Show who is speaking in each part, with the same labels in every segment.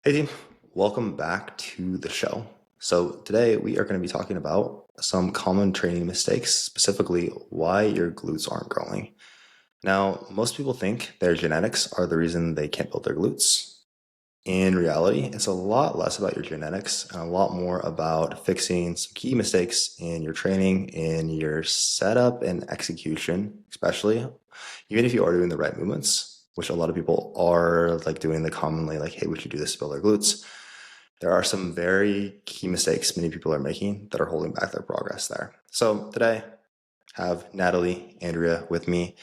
Speaker 1: Hey team, welcome back to the show. So today we are going to be talking about some common training mistakes, specifically why your glutes aren't growing. Now, most people think their genetics are the reason they can't build their glutes. In reality, it's a lot less about your genetics and a lot more about fixing some key mistakes in your training, in your setup and execution, especially, even if you are doing the right movements, which a lot of people are like doing the commonly like, hey, we should do this to build our glutes. There are some very key mistakes many people are making that are holding back their progress there. So today, I have Natalie, Andrea with me,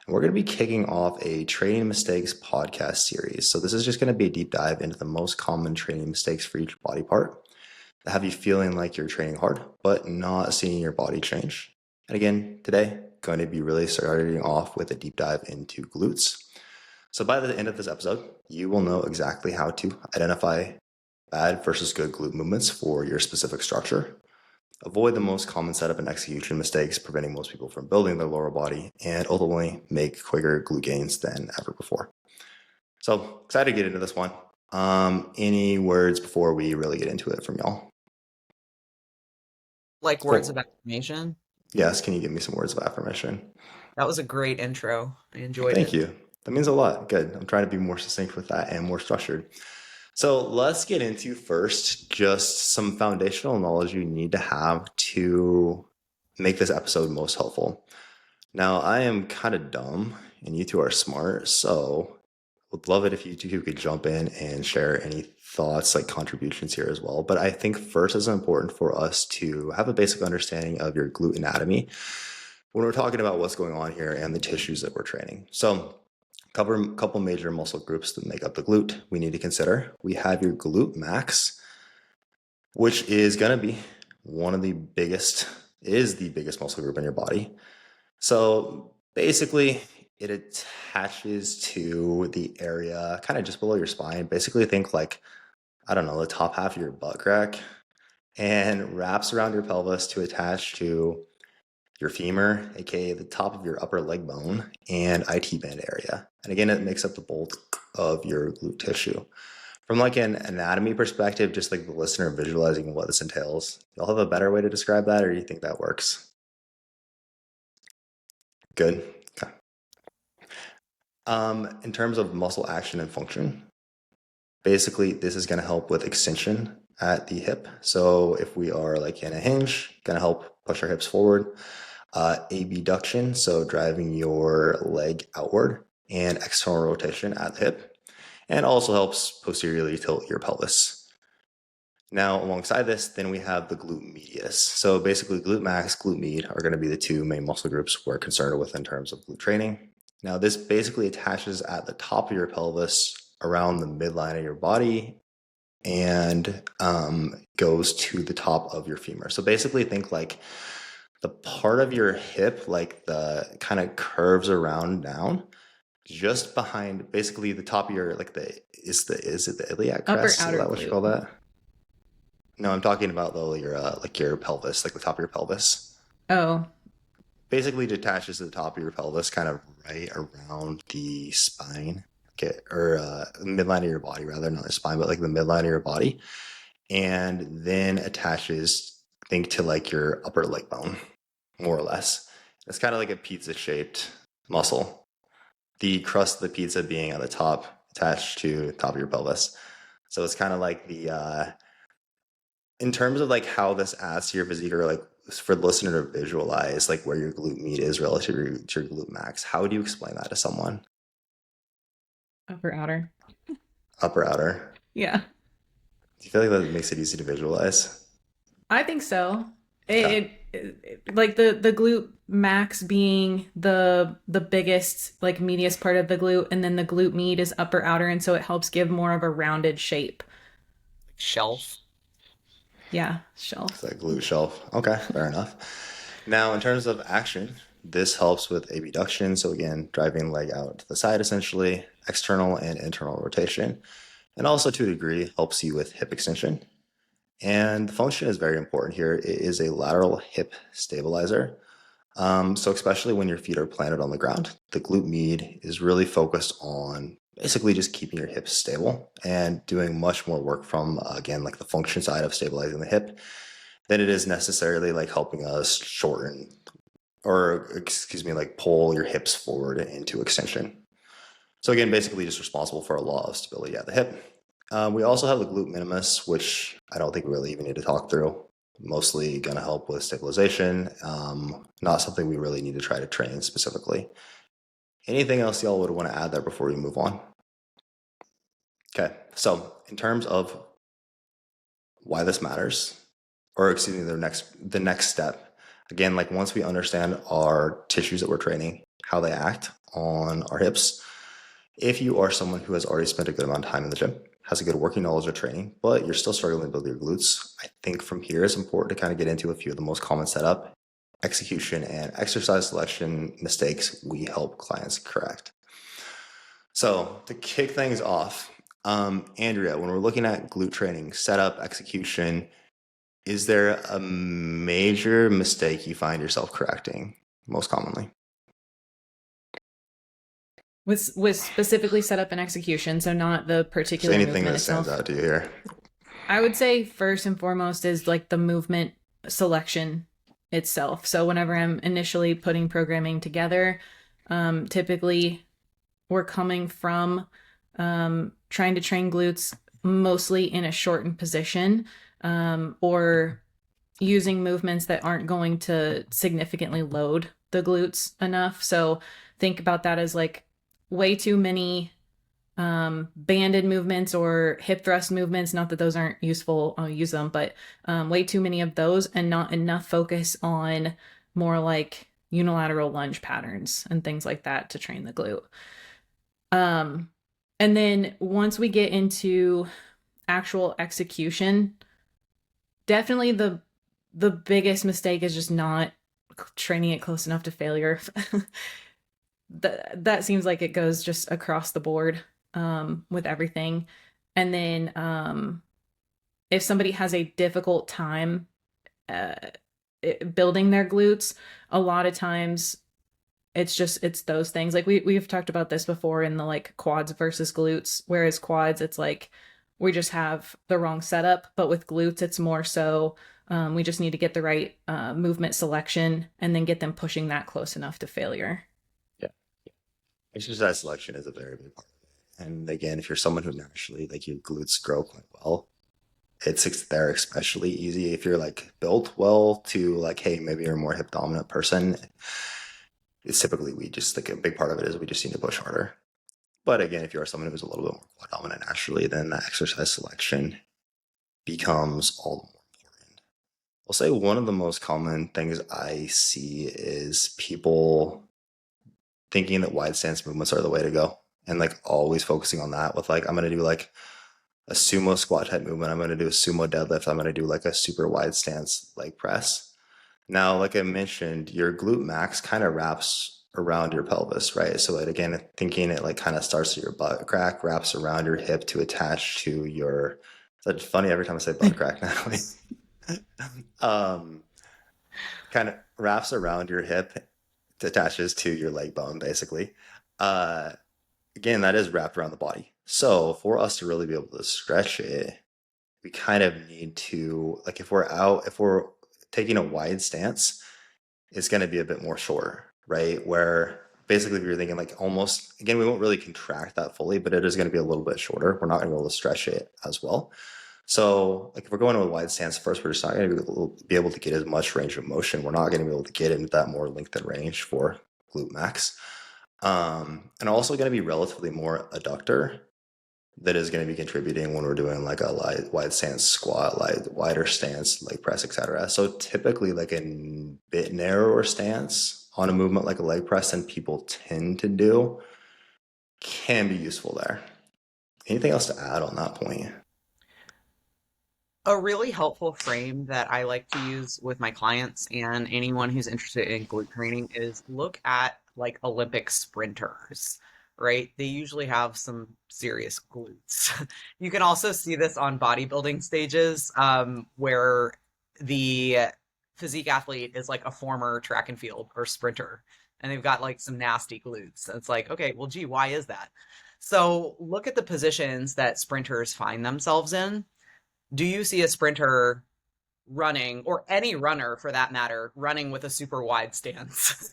Speaker 1: and we're going to be kicking off a training mistakes podcast series. So this is just going to be a deep dive into the most common training mistakes for each body part that have you feeling like you're training hard, but not seeing your body change. And again, today, going to be really starting off with a deep dive into glutes. So by the end of this episode, you will know exactly how to identify bad versus good glute movements for your specific structure, avoid the most common setup and execution mistakes preventing most people from building their lower body, and ultimately make quicker glute gains than ever before. So excited to get into this one. Any words before we really get into it from y'all?
Speaker 2: Like words of affirmation.
Speaker 1: Yes, can you give me some words of affirmation?
Speaker 2: That was a great intro. I enjoyed
Speaker 1: Thank
Speaker 2: it.
Speaker 1: you. That means a lot. Good. I'm trying to be more succinct with that and more structured. So let's get into first just some foundational knowledge you need to have to make this episode most helpful. Now, I am kind of dumb and you two are smart, so would love it if you two could jump in and share any thoughts, like contributions here as well. But I think first it's important for us to have a basic understanding of your glute anatomy when we're talking about what's going on here and the tissues that we're training. So cover a couple major muscle groups that make up the glute we need to consider. We have your glute max, which is going to be one of the biggest, is the biggest muscle group in your body. So basically, it attaches to the area kind of just below your spine. Basically, think like, I don't know, the top half of your butt crack and wraps around your pelvis to attach to your femur, aka the top of your upper leg bone, and IT band area. And again, it makes up the bulk of your glute tissue. From like an anatomy perspective, just like the listener visualizing what this entails, y'all have a better way to describe that, or do you think that works? Good. Okay. In terms of muscle action and function, basically this is going to help with extension at the hip. So if we are like in a hinge, going to help push our hips forward. Abduction, so driving your leg outward, and external rotation at the hip, and also helps posteriorly tilt your pelvis. Now, alongside this, then we have the glute medius. So basically, glute max, glute med are going to be the two main muscle groups we're concerned with in terms of glute training. Now, this basically attaches at the top of your pelvis around the midline of your body and goes to the top of your femur. So basically, think like the part of your hip, like the kind of curves around down, just behind basically the top of your like is it the iliac
Speaker 3: Upper
Speaker 1: crest? Is
Speaker 3: outer
Speaker 1: that what you
Speaker 3: glute.
Speaker 1: call that? No, I'm talking about though your pelvis, like the top of your pelvis.
Speaker 3: Oh,
Speaker 1: Basically detaches to the top of your pelvis, kind of right around the spine, okay, or midline of your body, rather, not the spine, but like the midline of your body, and then attaches, think to like your upper leg bone, more or less. It's kind of like a pizza shaped muscle. The crust of the pizza being at the top, attached to the top of your pelvis. So it's kind of like the in terms of like how this adds to your physique, or like for the listener to visualize like where your glute med is relative to your glute max, how would you explain that to someone?
Speaker 3: upper outer.
Speaker 1: Upper outer.
Speaker 3: Yeah,
Speaker 1: Do you feel like that makes it easy to visualize?
Speaker 3: I think so.
Speaker 1: Okay.
Speaker 3: Like the glute max being the biggest like medius part of the glute, and then the glute med is upper outer, and so it helps give more of a rounded shape.
Speaker 2: Shelf.
Speaker 3: Yeah,
Speaker 1: It's
Speaker 3: shelf.
Speaker 1: like glute shelf. Okay, fair enough. Now, in terms of action, this helps with abduction. So again, driving leg out to the side, essentially, external and internal rotation, and also to a degree helps you with hip extension. And the function is very important here. It is a lateral hip stabilizer. So especially when your feet are planted on the ground, the glute med is really focused on basically just keeping your hips stable and doing much more work from, again, like the function side of stabilizing the hip than it is necessarily like helping us shorten or, excuse me, like pull your hips forward into extension. So again, basically just responsible for a lot of stability at the hip. We also have the glute minimus, which I don't think we really even need to talk through. Mostly going to help with stabilization. Not something we really need to try to train specifically. Anything else y'all would want to add there before we move on? Okay, so in terms of why this matters, or excuse me, the next step, again, like once we understand our tissues that we're training, how they act on our hips, if you are someone who has already spent a good amount of time in the gym, has a good working knowledge of training, but you're still struggling to build your glutes, I think from here it's important to kind of get into a few of the most common setup, execution, and exercise selection mistakes we help clients correct. So to kick things off, Andrea, when we're looking at glute training, setup, execution, is there a major mistake you find yourself correcting most commonly?
Speaker 3: With specifically setup and execution, so not the
Speaker 1: Just
Speaker 3: particular
Speaker 1: anything
Speaker 3: movement
Speaker 1: that stands
Speaker 3: itself.
Speaker 1: out to you here?
Speaker 3: I would say first and foremost is like the movement selection itself. So whenever I'm initially putting programming together, typically we're coming from trying to train glutes mostly in a shortened position, or using movements that aren't going to significantly load the glutes enough. So think about that as like way too many banded movements or hip thrust movements. Not that those aren't useful, I'll use them, but way too many of those and not enough focus on more like unilateral lunge patterns and things like that to train the glute. And then once we get into actual execution, definitely the biggest mistake is just not training it close enough to failure. That seems like it goes just across the board with everything. And then if somebody has a difficult time uh, building their glutes, a lot of times it's those things. Like we've talked about this before in the like quads versus glutes, whereas quads it's like we just have the wrong setup, but with glutes it's more so we just need to get the right movement selection and then get them pushing that close enough to failure.
Speaker 1: Yeah. Exercise selection is a very big part of it. And again, if you're someone who naturally like your glutes grow quite well, they're especially easy if you're like built well to like, hey, maybe you're a more hip dominant person. It's typically we just like a big part of it is we just need to push harder. But again, if you are someone who's a little bit more quad dominant naturally, then that exercise selection becomes all the more important. I'll say one of the most common things I see is people thinking that wide stance movements are the way to go and like always focusing on that with like, I'm going to do like a sumo squat type movement. I'm going to do a sumo deadlift. I'm going to do like a super wide stance leg press. Now, like I mentioned, your glute max kind of wraps around your pelvis, right? So like, again, thinking it like kind of starts at your butt crack, wraps around your hip to attach to your, it's funny every time I say butt crack now. Kind of wraps around your hip, attaches to your leg bone, basically. Uh, Again, that is wrapped around the body. So for us to really be able to stretch it, we kind of need to, like if we're taking a wide stance, it's going to be a bit more shorter, right? Where basically if you're thinking like almost, again, we won't really contract that fully, but it is going to be a little bit shorter. We're not going to be able to stretch it as well. So like if we're going to a wide stance first, we're just not going to be able to get as much range of motion. We're not going to be able to get into that more length and range for glute max. And also going to be relatively more adductor that is going to be contributing when we're doing like a wide stance squat, like wider stance, leg press, etc. So typically like a bit narrower stance on a movement like a leg press than people tend to do can be useful there. Anything else to add on that point?
Speaker 2: A really helpful frame that I like to use with my clients and anyone who's interested in glute training is look at like Olympic sprinters, right? They usually have some serious glutes. You can also see this on bodybuilding stages, where the physique athlete is like a former track and field or sprinter, and they've got like some nasty glutes. It's like, okay, well, gee, why is that? So look at the positions that sprinters find themselves in. Do you see a sprinter running, or any runner for that matter, running with a super wide stance?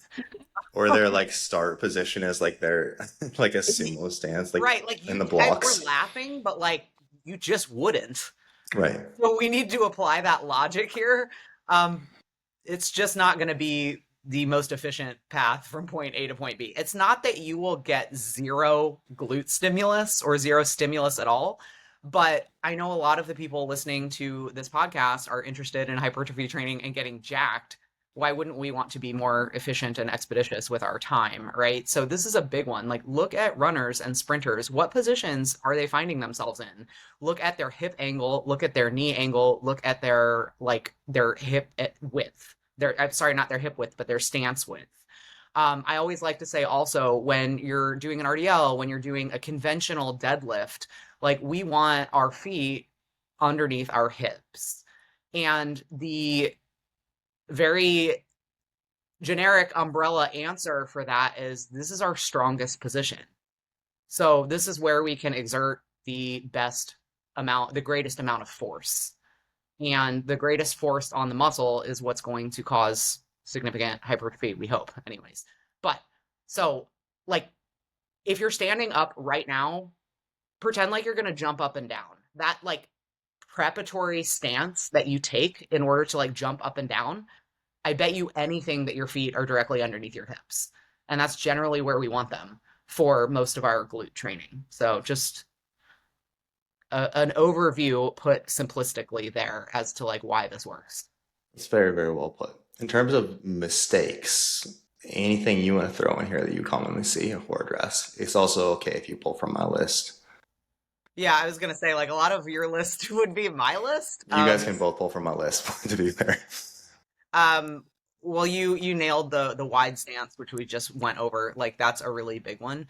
Speaker 1: Or their like start position is like their like a sumo stance, like
Speaker 2: Right, like
Speaker 1: in
Speaker 2: you,
Speaker 1: the
Speaker 2: and we're
Speaker 1: blocks.
Speaker 2: laughing, but like you just wouldn't.
Speaker 1: Right.
Speaker 2: So we need to apply that logic here. Um, it's just not going to be the most efficient path from point A to point B. It's not that you will get zero glute stimulus or zero stimulus at all, but I know a lot of the people listening to this podcast are interested in hypertrophy training and getting jacked. Why wouldn't we want to be more efficient and expeditious with our time, right? So this is a big one. Like, look at runners and sprinters. What positions are they finding themselves in? Look at their hip angle, look at their knee angle, look at their their hip width. I'm sorry, not their hip width, but their stance width. I always like to say also, when you're doing an RDL, when you're doing a conventional deadlift, like, we want our feet underneath our hips. And the very generic umbrella answer for that is this is our strongest position. So this is where we can exert the greatest amount of force. And the greatest force on the muscle is what's going to cause significant hypertrophy, we hope, anyways. But so, like, if you're standing up right now, pretend like you're going to jump up and down. That, like, preparatory stance that you take in order to, like, jump up and down, I bet you anything that your feet are directly underneath your hips. And that's generally where we want them for most of our glute training. So just an overview put simplistically there as to like why this works.
Speaker 1: It's very, very well put. In terms of mistakes, anything you want to throw in here that you commonly see or address? It's also okay if you pull from my list.
Speaker 2: Yeah, I was gonna say, like, a lot of your list would be my list.
Speaker 1: You guys can both pull from my list to be fair.
Speaker 2: Um, well, you nailed the wide stance, which we just went over. Like, that's a really big one.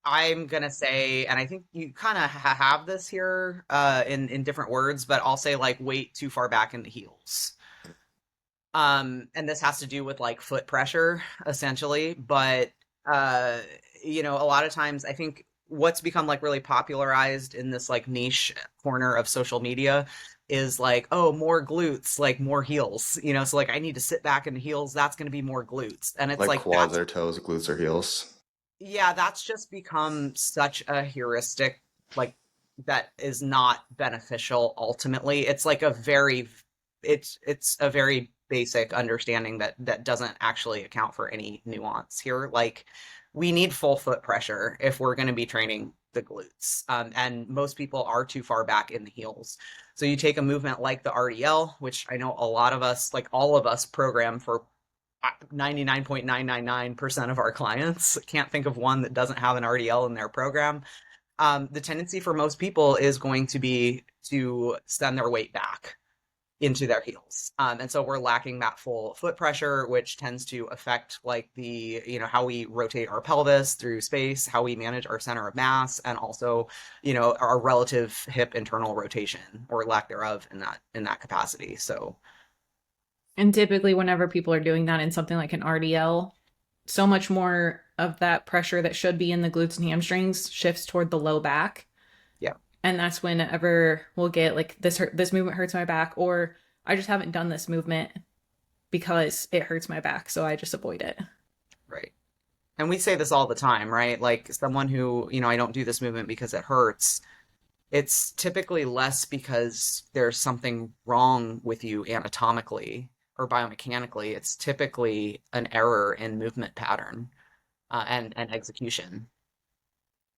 Speaker 2: I'm gonna say, and I think you kind of have this here in different words, but I'll say, like, weight too far back in the heels. And this has to do with like foot pressure essentially, but uh, a lot of times I think what's become like really popularized in this like niche corner of social media is like, oh, more glutes, like more heels, so like I need to sit back in the heels, that's going to be more glutes. And it's
Speaker 1: Like
Speaker 2: like,
Speaker 1: quads or toes, glutes or heels.
Speaker 2: yeah, that's just become such a heuristic, like, that is not beneficial ultimately. It's a very basic understanding that doesn't actually account for any nuance here. Like, we need full foot pressure if we're going to be training the glutes. And most people are too far back in the heels. So you take a movement like the RDL, which I know a lot of us, like all of us, program for 99.999% of our clients. Can't think of one that doesn't have an RDL in their program. The tendency for most people is going to be to send their weight back into their heels. And so we're lacking that full foot pressure, which tends to affect like how we rotate our pelvis through space, how we manage our center of mass, and also, our relative hip internal rotation or lack thereof in that capacity. So.
Speaker 3: And typically, whenever people are doing that in something like an RDL, so much more of that pressure that should be in the glutes and hamstrings shifts toward the low back.
Speaker 2: Yeah.
Speaker 3: And that's whenever we'll get like this movement hurts my back, or I just haven't done this movement because it hurts my back, so I just avoid it.
Speaker 2: Right. And we say this all the time, right? Like, someone who, I don't do this movement because it hurts. It's typically less because there's something wrong with you anatomically or biomechanically. It's typically an error in movement pattern and execution.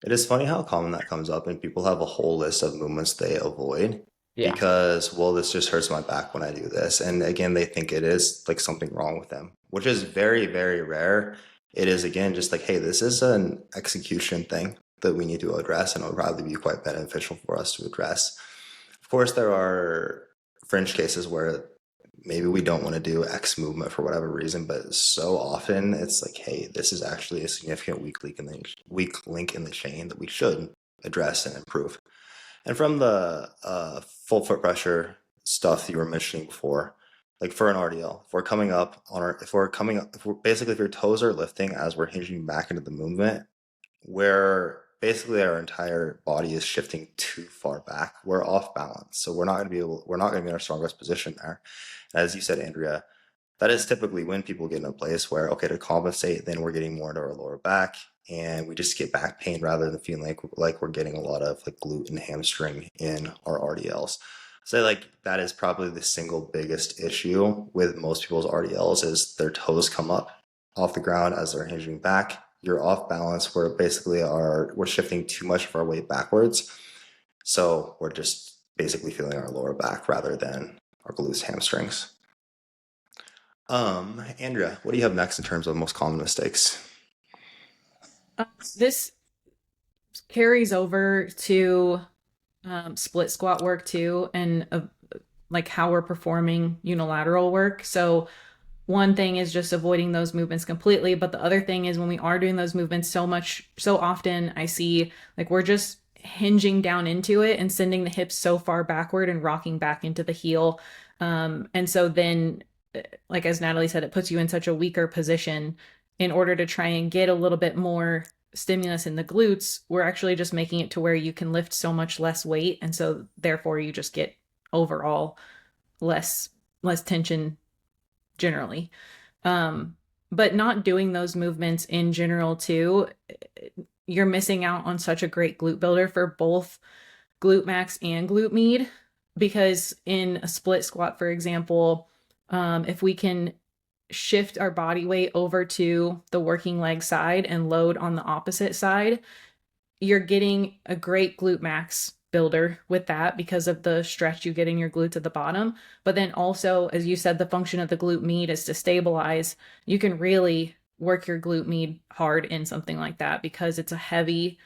Speaker 1: It is funny how common that comes up, and people have a whole list of movements they avoid
Speaker 2: Yeah.
Speaker 1: because, well, this just hurts my back when I do this. And again, they think it is like something wrong with them, which is very, very rare. It is, again, just like, hey, this is an execution thing that we need to address, and it would probably be quite beneficial for us to address. Of course, there are fringe cases where maybe we don't want to do X movement for whatever reason, but so often it's like, hey, this is actually a significant weak link in the chain that we should address and improve. And from the full foot pressure stuff that you were mentioning before, like for an RDL, if we're coming up on our, if we're coming up, if we're basically, if your toes are lifting as we're hinging back into the movement, we're basically our entire body is shifting too far back. We're off balance, so we're not going to be in our strongest position there. As you said, Andrea, that is typically when people get in a place where, okay, to compensate, then we're getting more into our lower back, and we just get back pain rather than feeling like we're getting a lot of like glute and hamstring in our RDLs. So like that is probably the single biggest issue with most people's RDLs is their toes come up off the ground as they're hinging back. You're off balance. We're shifting too much of our weight backwards. So we're just basically feeling our lower back rather than our glutes, hamstrings. Andrea, what do you have next in terms of most common mistakes?
Speaker 3: This carries over to split squat work too, and like how we're performing unilateral work. So one thing is just avoiding those movements completely, but the other thing is when we are doing those movements so often I see like we're just hinging down into it and sending the hips so far backward and rocking back into the heel. And so then, like as Natalie said, it puts you in such a weaker position. In order to try and get a little bit more stimulus in the glutes, we're actually just making it to where you can lift so much less weight, and so therefore you just get overall less tension generally. But not doing those movements in general too, you're missing out on such a great glute builder for both glute max and glute med, because in a split squat, for example, if we can shift our body weight over to the working leg side and load on the opposite side, you're getting a great glute max builder with that because of the stretch you get in your glutes at the bottom. But then also, as you said, the function of the glute med is to stabilize. You can really work your glute med hard in something like that because it's a heavy,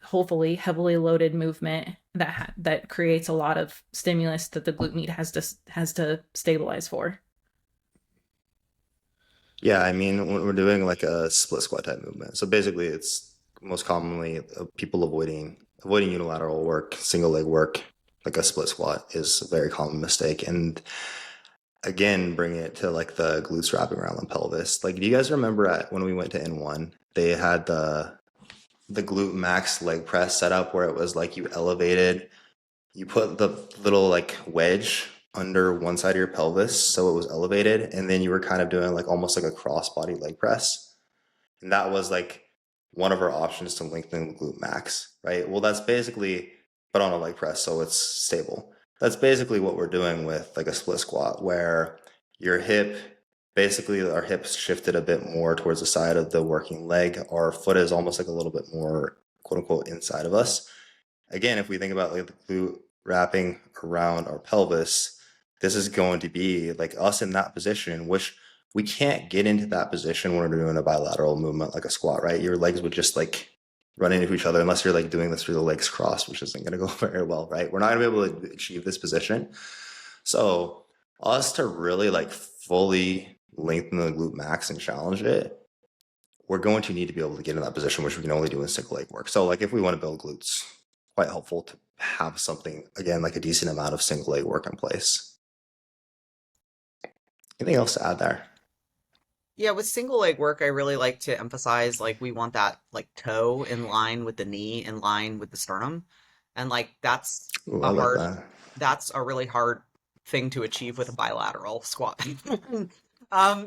Speaker 3: hopefully heavily loaded movement that creates a lot of stimulus that the glute med has to stabilize for.
Speaker 1: Yeah, I mean, when we're doing like a split squat type movement. So basically, it's most commonly people avoiding unilateral work, single leg work, like a split squat is a very common mistake. And again, bringing it to like the glutes wrapping around the pelvis. Like, do you guys remember when we went to N1, they had the glute max leg press set up where it was like you put the little like wedge under one side of your pelvis so it was elevated, and then you were kind of doing like almost like a cross body leg press. And that was like one of our options to lengthen the glute max, right? Well, that's basically, but on a leg press, so it's stable. That's basically what we're doing with like a split squat, where basically our hips shifted a bit more towards the side of the working leg. Our foot is almost like a little bit more, quote unquote, inside of us. Again, if we think about like the glute wrapping around our pelvis, this is going to be like us in that position, which we can't get into that position when we're doing a bilateral movement like a squat, right? Your legs would just like run into each other unless you're like doing this through the legs crossed, which isn't going to go very well, right? We're not going to be able to achieve this position. So us to really like fully lengthen the glute max and challenge it, we're going to need to be able to get in that position, which we can only do in single leg work. So like if we want to build glutes, quite helpful to have something, again, like a decent amount of single leg work in place. Anything else to add there?
Speaker 2: Yeah, with single leg work, I really like to emphasize like we want that like toe in line with the knee, in line with the sternum. And like
Speaker 1: Ooh, I like that.
Speaker 2: that's a really hard thing to achieve with a bilateral squat.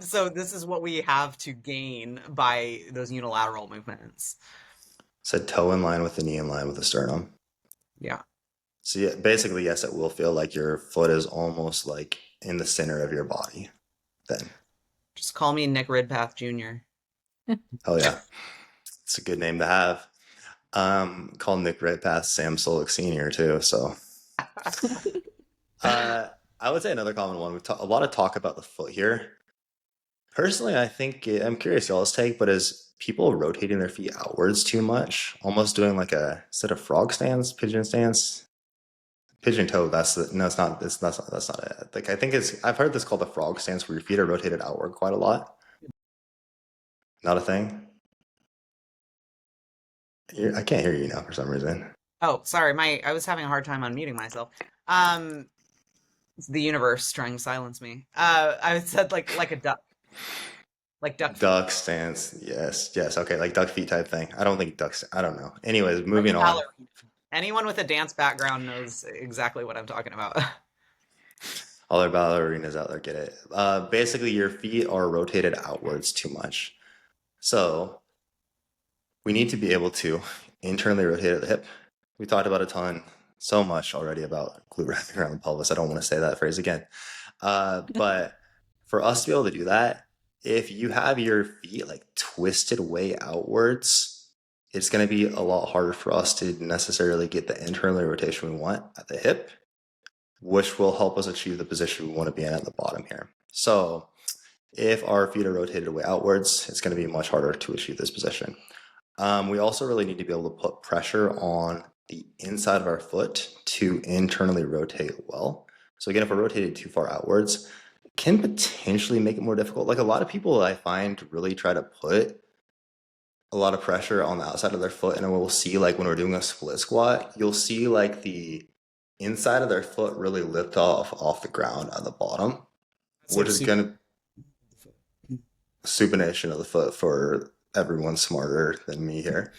Speaker 2: So this is what we have to gain by those unilateral movements.
Speaker 1: Said toe in line with the knee in line with the sternum.
Speaker 2: Yeah.
Speaker 1: So yeah, basically, yes, it will feel like your foot is almost like in the center of your body then.
Speaker 2: Just call me Nick Ridpath Jr.
Speaker 1: Oh yeah. It's a good name to have. Call Nick Redpath Sam Solik Sr. too. So I would say another common one. We've a lot of talk about the foot here. Personally, I think I'm curious y'all's take, but is people rotating their feet outwards too much, almost doing like a set of frog stance, pigeon stance, pigeon toe? No, it's not. That's not it. Like I think I've heard this called the frog stance, where your feet are rotated outward quite a lot. Not a thing. I can't hear you now for some reason.
Speaker 2: Oh, sorry, I was having a hard time unmuting myself. It's the universe trying to silence me. I said like a duck. like duck feet,
Speaker 1: Duck stance. Yes, yes. Okay, like duck feet type thing. I don't think ducks. I don't know. Anyways,
Speaker 2: like
Speaker 1: moving
Speaker 2: a
Speaker 1: on.
Speaker 2: ballerina. Anyone with a dance background knows exactly what I'm talking about.
Speaker 1: All our ballerinas out there get it. Basically, your feet are rotated outwards too much. So we need to be able to internally rotate at the hip. We talked about a ton, so much already about glute wrapping around the pelvis. I don't want to say that phrase again. But for us to be able to do that, if you have your feet like twisted way outwards, it's going to be a lot harder for us to necessarily get the internal rotation we want at the hip, which will help us achieve the position we want to be in at the bottom here. So if our feet are rotated way outwards, it's going to be much harder to achieve this position. We also really need to be able to put pressure on the inside of our foot to internally rotate well. So again, if we're rotated too far outwards, it can potentially make it more difficult. Like a lot of people I find really try to put a lot of pressure on the outside of their foot, and we'll see like when we're doing a split squat, you'll see like the inside of their foot really lift off the ground at the bottom,
Speaker 2: It's
Speaker 1: which
Speaker 2: like
Speaker 1: is
Speaker 2: super.
Speaker 1: gonna supination of the foot for everyone smarter than me here.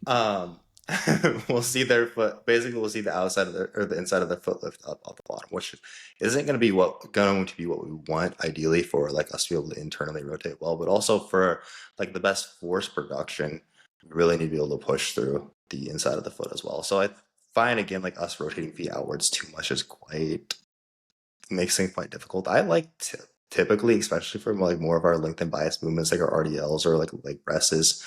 Speaker 1: Um, we'll see their foot. Basically, we'll see the outside of their or the inside of their foot lift up off the bottom, which isn't going to be what we want ideally for like us to be able to internally rotate well, but also for like the best force production, we really need to be able to push through the inside of the foot as well. So I find again like us rotating feet outwards too much is quite makes things quite difficult. I like typically, especially for like more of our length and bias movements, like our RDLs or like leg presses.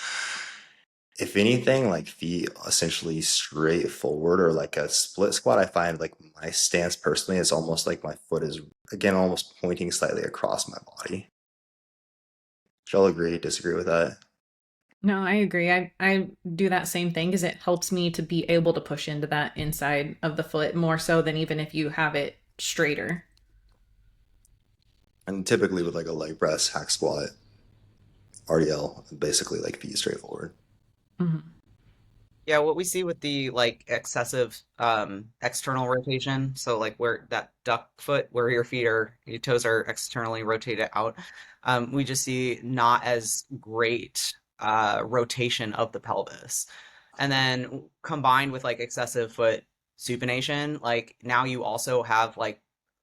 Speaker 1: If anything, like feet essentially straight forward or like a split squat, I find like my stance personally is almost like my foot is again almost pointing slightly across my body. Shall agree, disagree with that?
Speaker 3: No, I agree. I do that same thing because it helps me to be able to push into that inside of the foot more so than even if you have it straighter.
Speaker 1: And typically with like a leg press, hack squat, RDL, basically like feet straight forward.
Speaker 3: Mhm.
Speaker 2: Yeah, what we see with the like excessive external rotation, so like where that duck foot, where your toes are externally rotated out, we just see not as great rotation of the pelvis. And then combined with like excessive foot supination, like now you also have like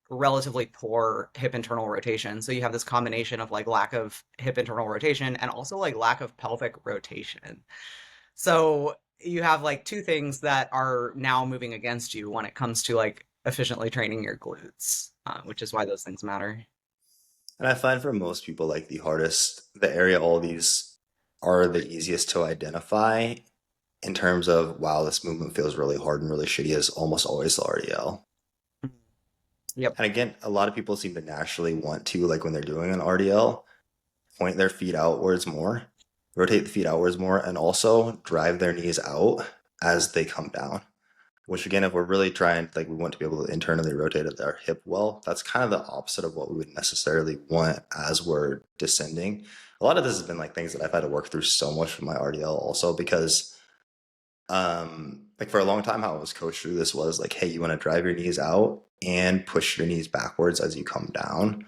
Speaker 2: relatively poor hip internal rotation. So you have this combination of like lack of hip internal rotation and also like lack of pelvic rotation. So you have like two things that are now moving against you when it comes to like efficiently training your glutes, which is why those things matter.
Speaker 1: And I find for most people, like the area all these are the easiest to identify in terms of, wow, this movement feels really hard and really shitty is almost always the RDL.
Speaker 2: Yep.
Speaker 1: And again, a lot of people seem to naturally want to, like when they're doing an RDL, point their feet outwards more, rotate the feet outwards more, and also drive their knees out as they come down. Which again, if we're really trying, like we want to be able to internally rotate at our hip well, that's kind of the opposite of what we would necessarily want as we're descending. A lot of this has been like things that I've had to work through so much with my RDL also because like for a long time how I was coached through this was like, hey, you want to drive your knees out and push your knees backwards as you come down,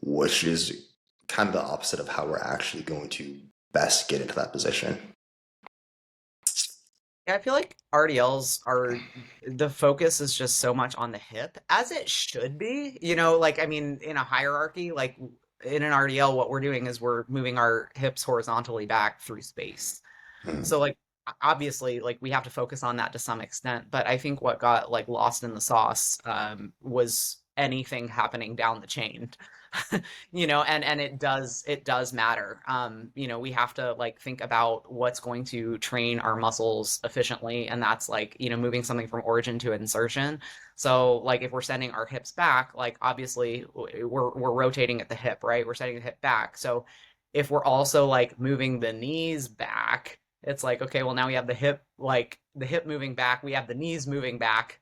Speaker 1: which is kind of the opposite of how we're actually going to best get into that position.
Speaker 2: Yeah, I feel like RDLs are the focus is just so much on the hip, as it should be. Like I mean, in a hierarchy, like in an RDL, what we're doing is we're moving our hips horizontally back through space.
Speaker 1: Hmm.
Speaker 2: So like obviously like we have to focus on that to some extent, but I think what got like lost in the sauce was anything happening down the chain. And it does matter. We have to like think about what's going to train our muscles efficiently, and that's like, moving something from origin to insertion. So like if we're sending our hips back, like obviously we're rotating at the hip, right? We're sending the hip back. So if we're also like moving the knees back, it's like, okay, well now we have the hip moving back, we have the knees moving back.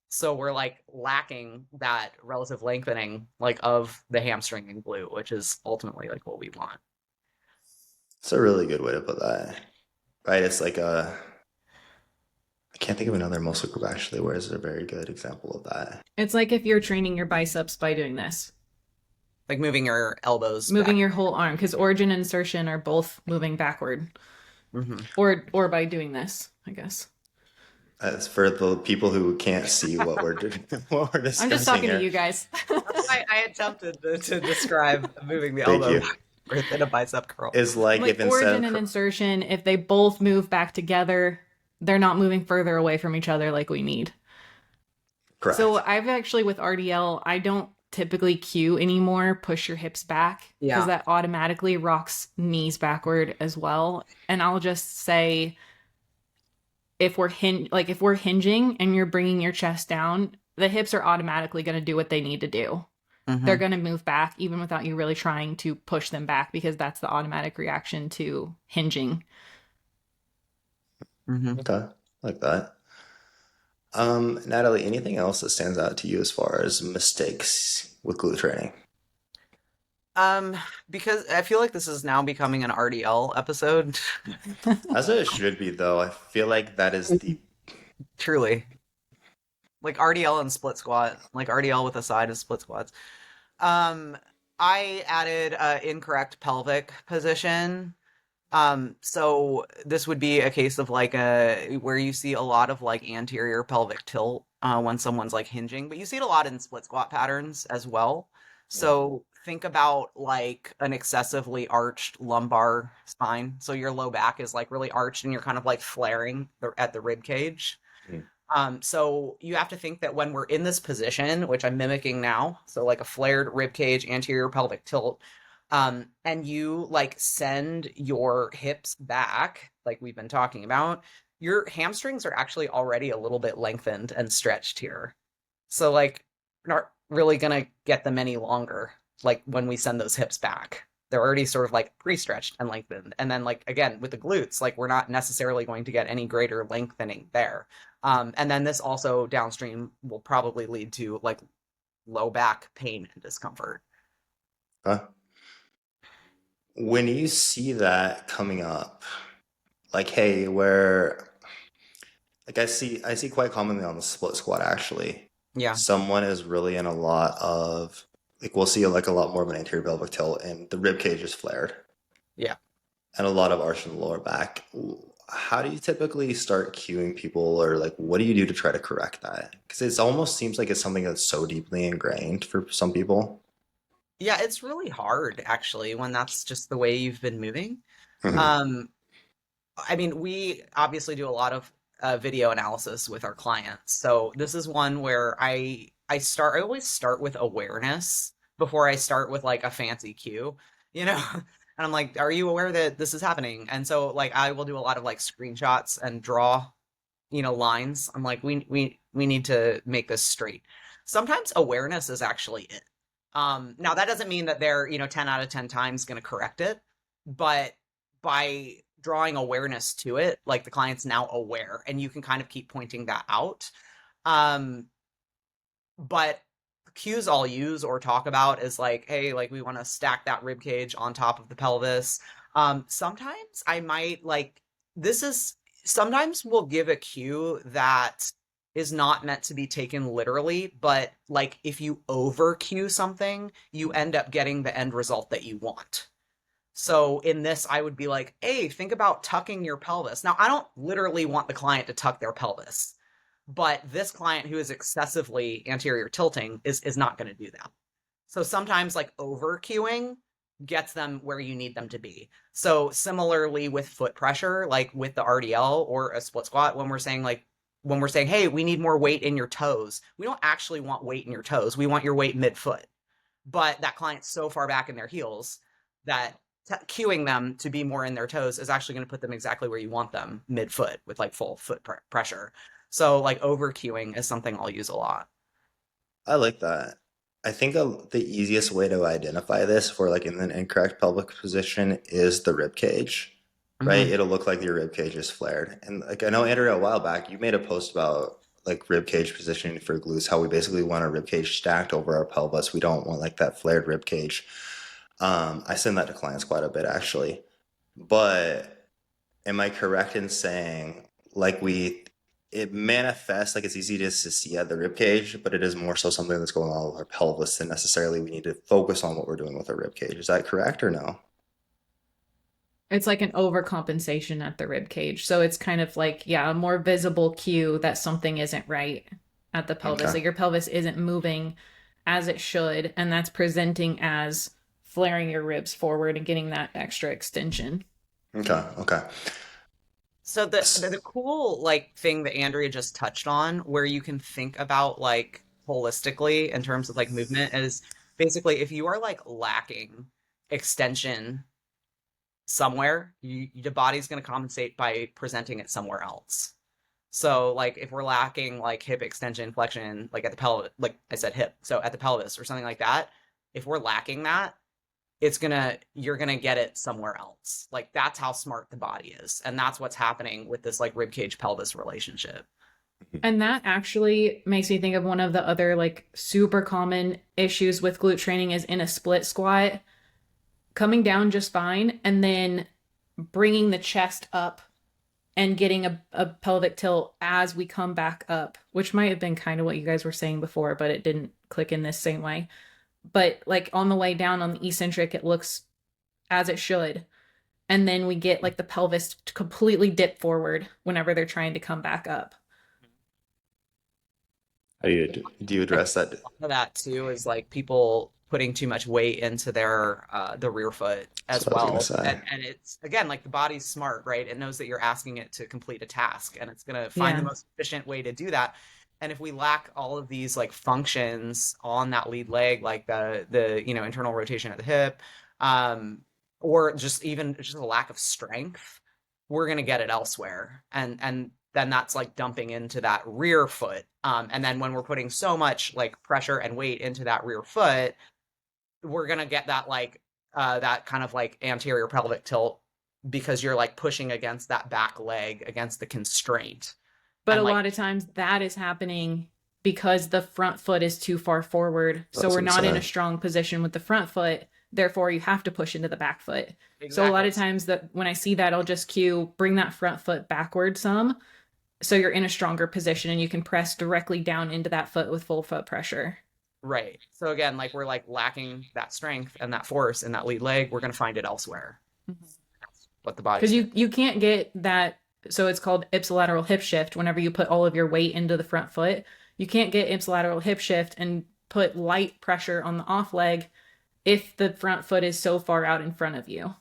Speaker 2: So we're like lacking that relative lengthening like of the hamstring and glute, which is ultimately like what we want.
Speaker 1: It's a really good way to put that. Right? It's like I can't think of another muscle group actually where is a very good example of that.
Speaker 3: It's like if you're training your biceps by doing this.
Speaker 2: Like moving your elbows
Speaker 3: moving
Speaker 2: back.
Speaker 3: your whole arm, because origin and insertion are both moving backward,
Speaker 2: Hmm.
Speaker 3: or by doing this, I guess.
Speaker 1: As for the people who can't see what we're doing, what we're
Speaker 3: I'm just
Speaker 1: discussing
Speaker 3: talking to
Speaker 1: here,
Speaker 3: you guys.
Speaker 2: That's why I attempted to describe moving the
Speaker 1: thank
Speaker 2: elbow
Speaker 1: you,
Speaker 2: back within a bicep curl.
Speaker 1: is like
Speaker 3: Like
Speaker 1: if instead
Speaker 3: origin
Speaker 1: of
Speaker 3: and insertion, if they both move back together, they're not moving further away from each other like we need. So
Speaker 1: correct.
Speaker 3: I've actually with RDL, I don't typically cue anymore, push your hips back, because
Speaker 2: Yeah.
Speaker 3: that automatically rocks knees backward as well. And I'll just say if we're hinging and you're bringing your chest down, the hips are automatically going to do what they need to do. They're
Speaker 2: Hmm.
Speaker 3: going to move back even without you really trying to push them back, because that's the automatic reaction to hinging.
Speaker 2: Hmm.
Speaker 1: Okay, like that. Natalie, anything else that stands out to you as far as mistakes with glute training?
Speaker 2: Um, because I feel like this is now becoming an RDL episode.
Speaker 1: As it should be, though, I feel like that is the
Speaker 2: Truly. Like RDL and split squat, like RDL with a side of split squats. Um, I added incorrect pelvic position. So this would be a case of like a where you see a lot of like anterior pelvic tilt when someone's like hinging, but you see it a lot in split squat patterns as well. So think about like an excessively arched lumbar spine. So your low back is like really arched and you're kind of like flaring at the rib cage.
Speaker 1: Mm.
Speaker 2: So you have to think that when we're in this position, which I'm mimicking now, so like a flared rib cage, anterior pelvic tilt, and you like send your hips back, like we've been talking about, your hamstrings are actually already a little bit lengthened and stretched here. So like we're not really gonna get them any longer, like when we send those hips back. They're already sort of like pre-stretched and lengthened. And then like again with the glutes, like we're not necessarily going to get any greater lengthening there. And then this also downstream will probably lead to like low back pain and discomfort.
Speaker 1: Okay. When you see that coming up, like, hey, where like I see quite commonly on the split squat actually,
Speaker 2: Yeah.
Speaker 1: someone is really in a lot of like we'll see like a lot more of an anterior pelvic tilt and the rib cage is flared
Speaker 2: Yeah.
Speaker 1: and a lot of arch in the lower back. How do you typically start cueing people or like what do you do to try to correct that? Because it almost seems like it's something that's so deeply ingrained for some people.
Speaker 2: Yeah, it's really hard actually when that's just the way you've been moving.
Speaker 1: Mhm.
Speaker 2: Um, I mean, we obviously do a lot of video analysis with our clients. So this is one where I always start with awareness before I start with like a fancy cue, you know? And I'm like, are you aware that this is happening? And so like I will do a lot of like screenshots and draw, lines. I'm like, we need to make this straight. Sometimes awareness is actually it. Now that doesn't mean that they're, 10 out of 10 times going to correct it, but by drawing awareness to it, like the client's now aware and you can kind of keep pointing that out. Um, but cues I'll use or talk about is like, hey, like we want to stack that rib cage on top of the pelvis. Sometimes I might like this is sometimes we'll give a cue that is not meant to be taken literally, but like if you over cue something, you end up getting the end result that you want. So in this, I would be like, hey, think about tucking your pelvis. Now, I don't literally want the client to tuck their pelvis, but this client who is excessively anterior tilting is not going to do that. So sometimes like over cueing gets them where you need them to be. So similarly with foot pressure, like with the RDL or a split squat, when we're saying, hey, we need more weight in your toes, we don't actually want weight in your toes. We want your weight midfoot. But that client's so far back in their heels that cueing them to be more in their toes is actually going to put them exactly where you want them midfoot with like full foot pressure. So like over cueing is something I'll use a lot.
Speaker 1: I like that. I think the easiest way to identify this for like in an incorrect pelvic position is the rib cage, right?
Speaker 2: Mm-hmm.
Speaker 1: It'll look like your rib cage is flared. And like I know Andrea a while back, you made a post about like rib cage positioning for glutes, how we basically want our rib cage stacked over our pelvis. We don't want like that flared rib cage. I send that to clients quite a bit actually. But am I correct in saying like we it manifests like it's easy to see at the rib cage, but it is more so something that's going on with our pelvis than necessarily we need to focus on what we're doing with our rib cage. Is that correct or no?
Speaker 3: It's like an overcompensation at the rib cage. So it's kind of like, yeah, a more visible cue that something isn't right at the pelvis.
Speaker 1: Okay.
Speaker 3: Like your pelvis isn't moving as it should, and that's presenting as flaring your ribs forward and getting that extra extension.
Speaker 1: Okay. Okay.
Speaker 2: So the cool like thing that Andrea just touched on, where you can think about like holistically in terms of like movement, is basically if you are like lacking extension somewhere, the body's going to compensate by presenting it somewhere else. So like if we're lacking like hip extension, flexion, like at the pelvis, like I said, hip, so at the pelvis or something like that, if we're lacking that, you're gonna get it somewhere else. Like that's how smart the body is, and that's what's happening with this like rib cage pelvis relationship.
Speaker 3: And that actually makes me think of one of the other like super common issues with glute training is in a split squat, coming down just fine, and then bringing the chest up and getting a pelvic tilt as we come back up, which might have been kind of what you guys were saying before, but it didn't click in this same way. But like on the way down on the eccentric, it looks as it should. And then we get like the pelvis to completely dip forward whenever they're trying to come back up.
Speaker 1: How do you address that?
Speaker 2: Of that too is like people putting too much weight into their the rear foot
Speaker 1: That's
Speaker 2: as
Speaker 1: what I
Speaker 2: well.
Speaker 1: was gonna say.
Speaker 2: And it's again like the body's smart, right? It knows that you're asking it to complete a task and it's gonna find the
Speaker 3: Yeah.
Speaker 2: most efficient way to do that. And if we lack all of these like functions on that lead leg, like the internal rotation at the hip, or just even just a lack of strength, we're gonna get it elsewhere. And then that's like dumping into that rear foot. And then when we're putting so much like pressure and weight into that rear foot, we're gonna get that like that kind of like anterior pelvic tilt because you're like pushing against that back leg against the constraint.
Speaker 3: But
Speaker 2: And
Speaker 3: a
Speaker 2: like
Speaker 3: lot of times that is happening because the front foot is too far forward. So
Speaker 1: That's
Speaker 3: we're
Speaker 1: what
Speaker 3: not
Speaker 1: I'm
Speaker 3: in a
Speaker 1: saying.
Speaker 3: strong position with the front foot. Therefore, you have to push into the back foot. So a lot
Speaker 2: exactly.
Speaker 3: of times that when I see that, I'll just cue bring that front foot backward some. So you're in a stronger position and you can press directly down into that foot with full foot pressure.
Speaker 2: Right. So again, like we're like lacking that strength and that force in that lead leg, we're gonna find it elsewhere. That's what the body's
Speaker 3: Because
Speaker 2: doing.
Speaker 3: you can't get that. So it's called ipsilateral hip shift whenever you put all of your weight into the front foot. You can't get ipsilateral hip shift and put light pressure on the off leg if the front foot is so far out in front of you.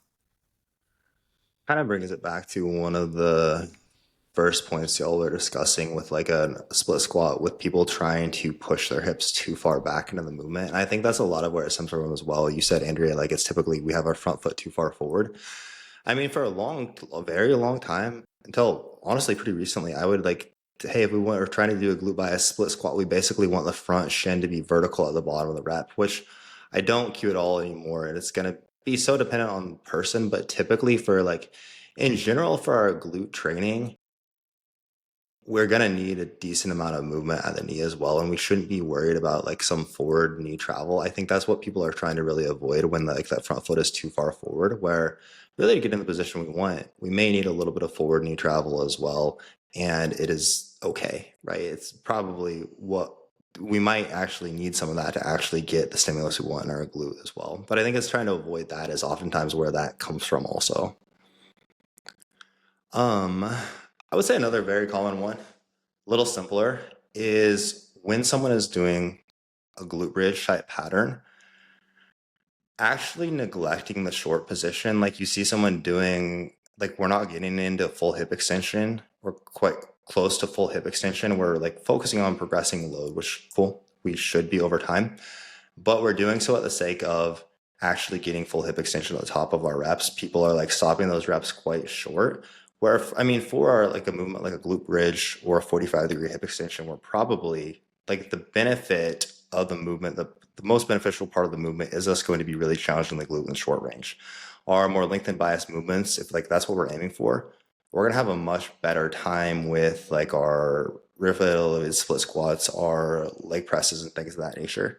Speaker 1: Kind of brings it back to one of the first points y'all were discussing with like a split squat with people trying to push their hips too far back into the movement. And I think that's a lot of where it stems from as well. You said, Andrea, like it's typically we have our front foot too far forward. I mean, for a very long time, until honestly pretty recently, I would like, hey, if we're trying to do a glute bias split squat, we basically want the front shin to be vertical at the bottom of the rep, which I don't cue at all anymore. And it's going to be so dependent on the person, but typically for like, in general, for our glute training, we're going to need a decent amount of movement at the knee as well. And we shouldn't be worried about like some forward knee travel. I think that's what people are trying to really avoid when like that front foot is too far forward, where really to get in the position we want, we may need a little bit of forward knee travel as well. And it is okay, right? It's probably what we might actually need some of that to actually get the stimulus we want in our glute as well. But I think it's trying to avoid that is oftentimes where that comes from also. I would say another very common one, a little simpler, is when someone is doing a glute bridge type pattern, actually neglecting the short position. Like you see someone doing, like we're not getting into full hip extension. We're quite close to full hip extension. We're like focusing on progressing load, which cool, we should be over time. But we're doing so at the sake of actually getting full hip extension at the top of our reps. People are like stopping those reps quite short. Where, I mean, for our like a movement like a glute bridge or a 45-degree hip extension, we're probably like the benefit of the movement, the most beneficial part of the movement is us going to be really challenging the glute in short range. Our more lengthened bias movements, if like that's what we're aiming for, we're gonna have a much better time with like our rear split squats, our leg presses, and things of that nature.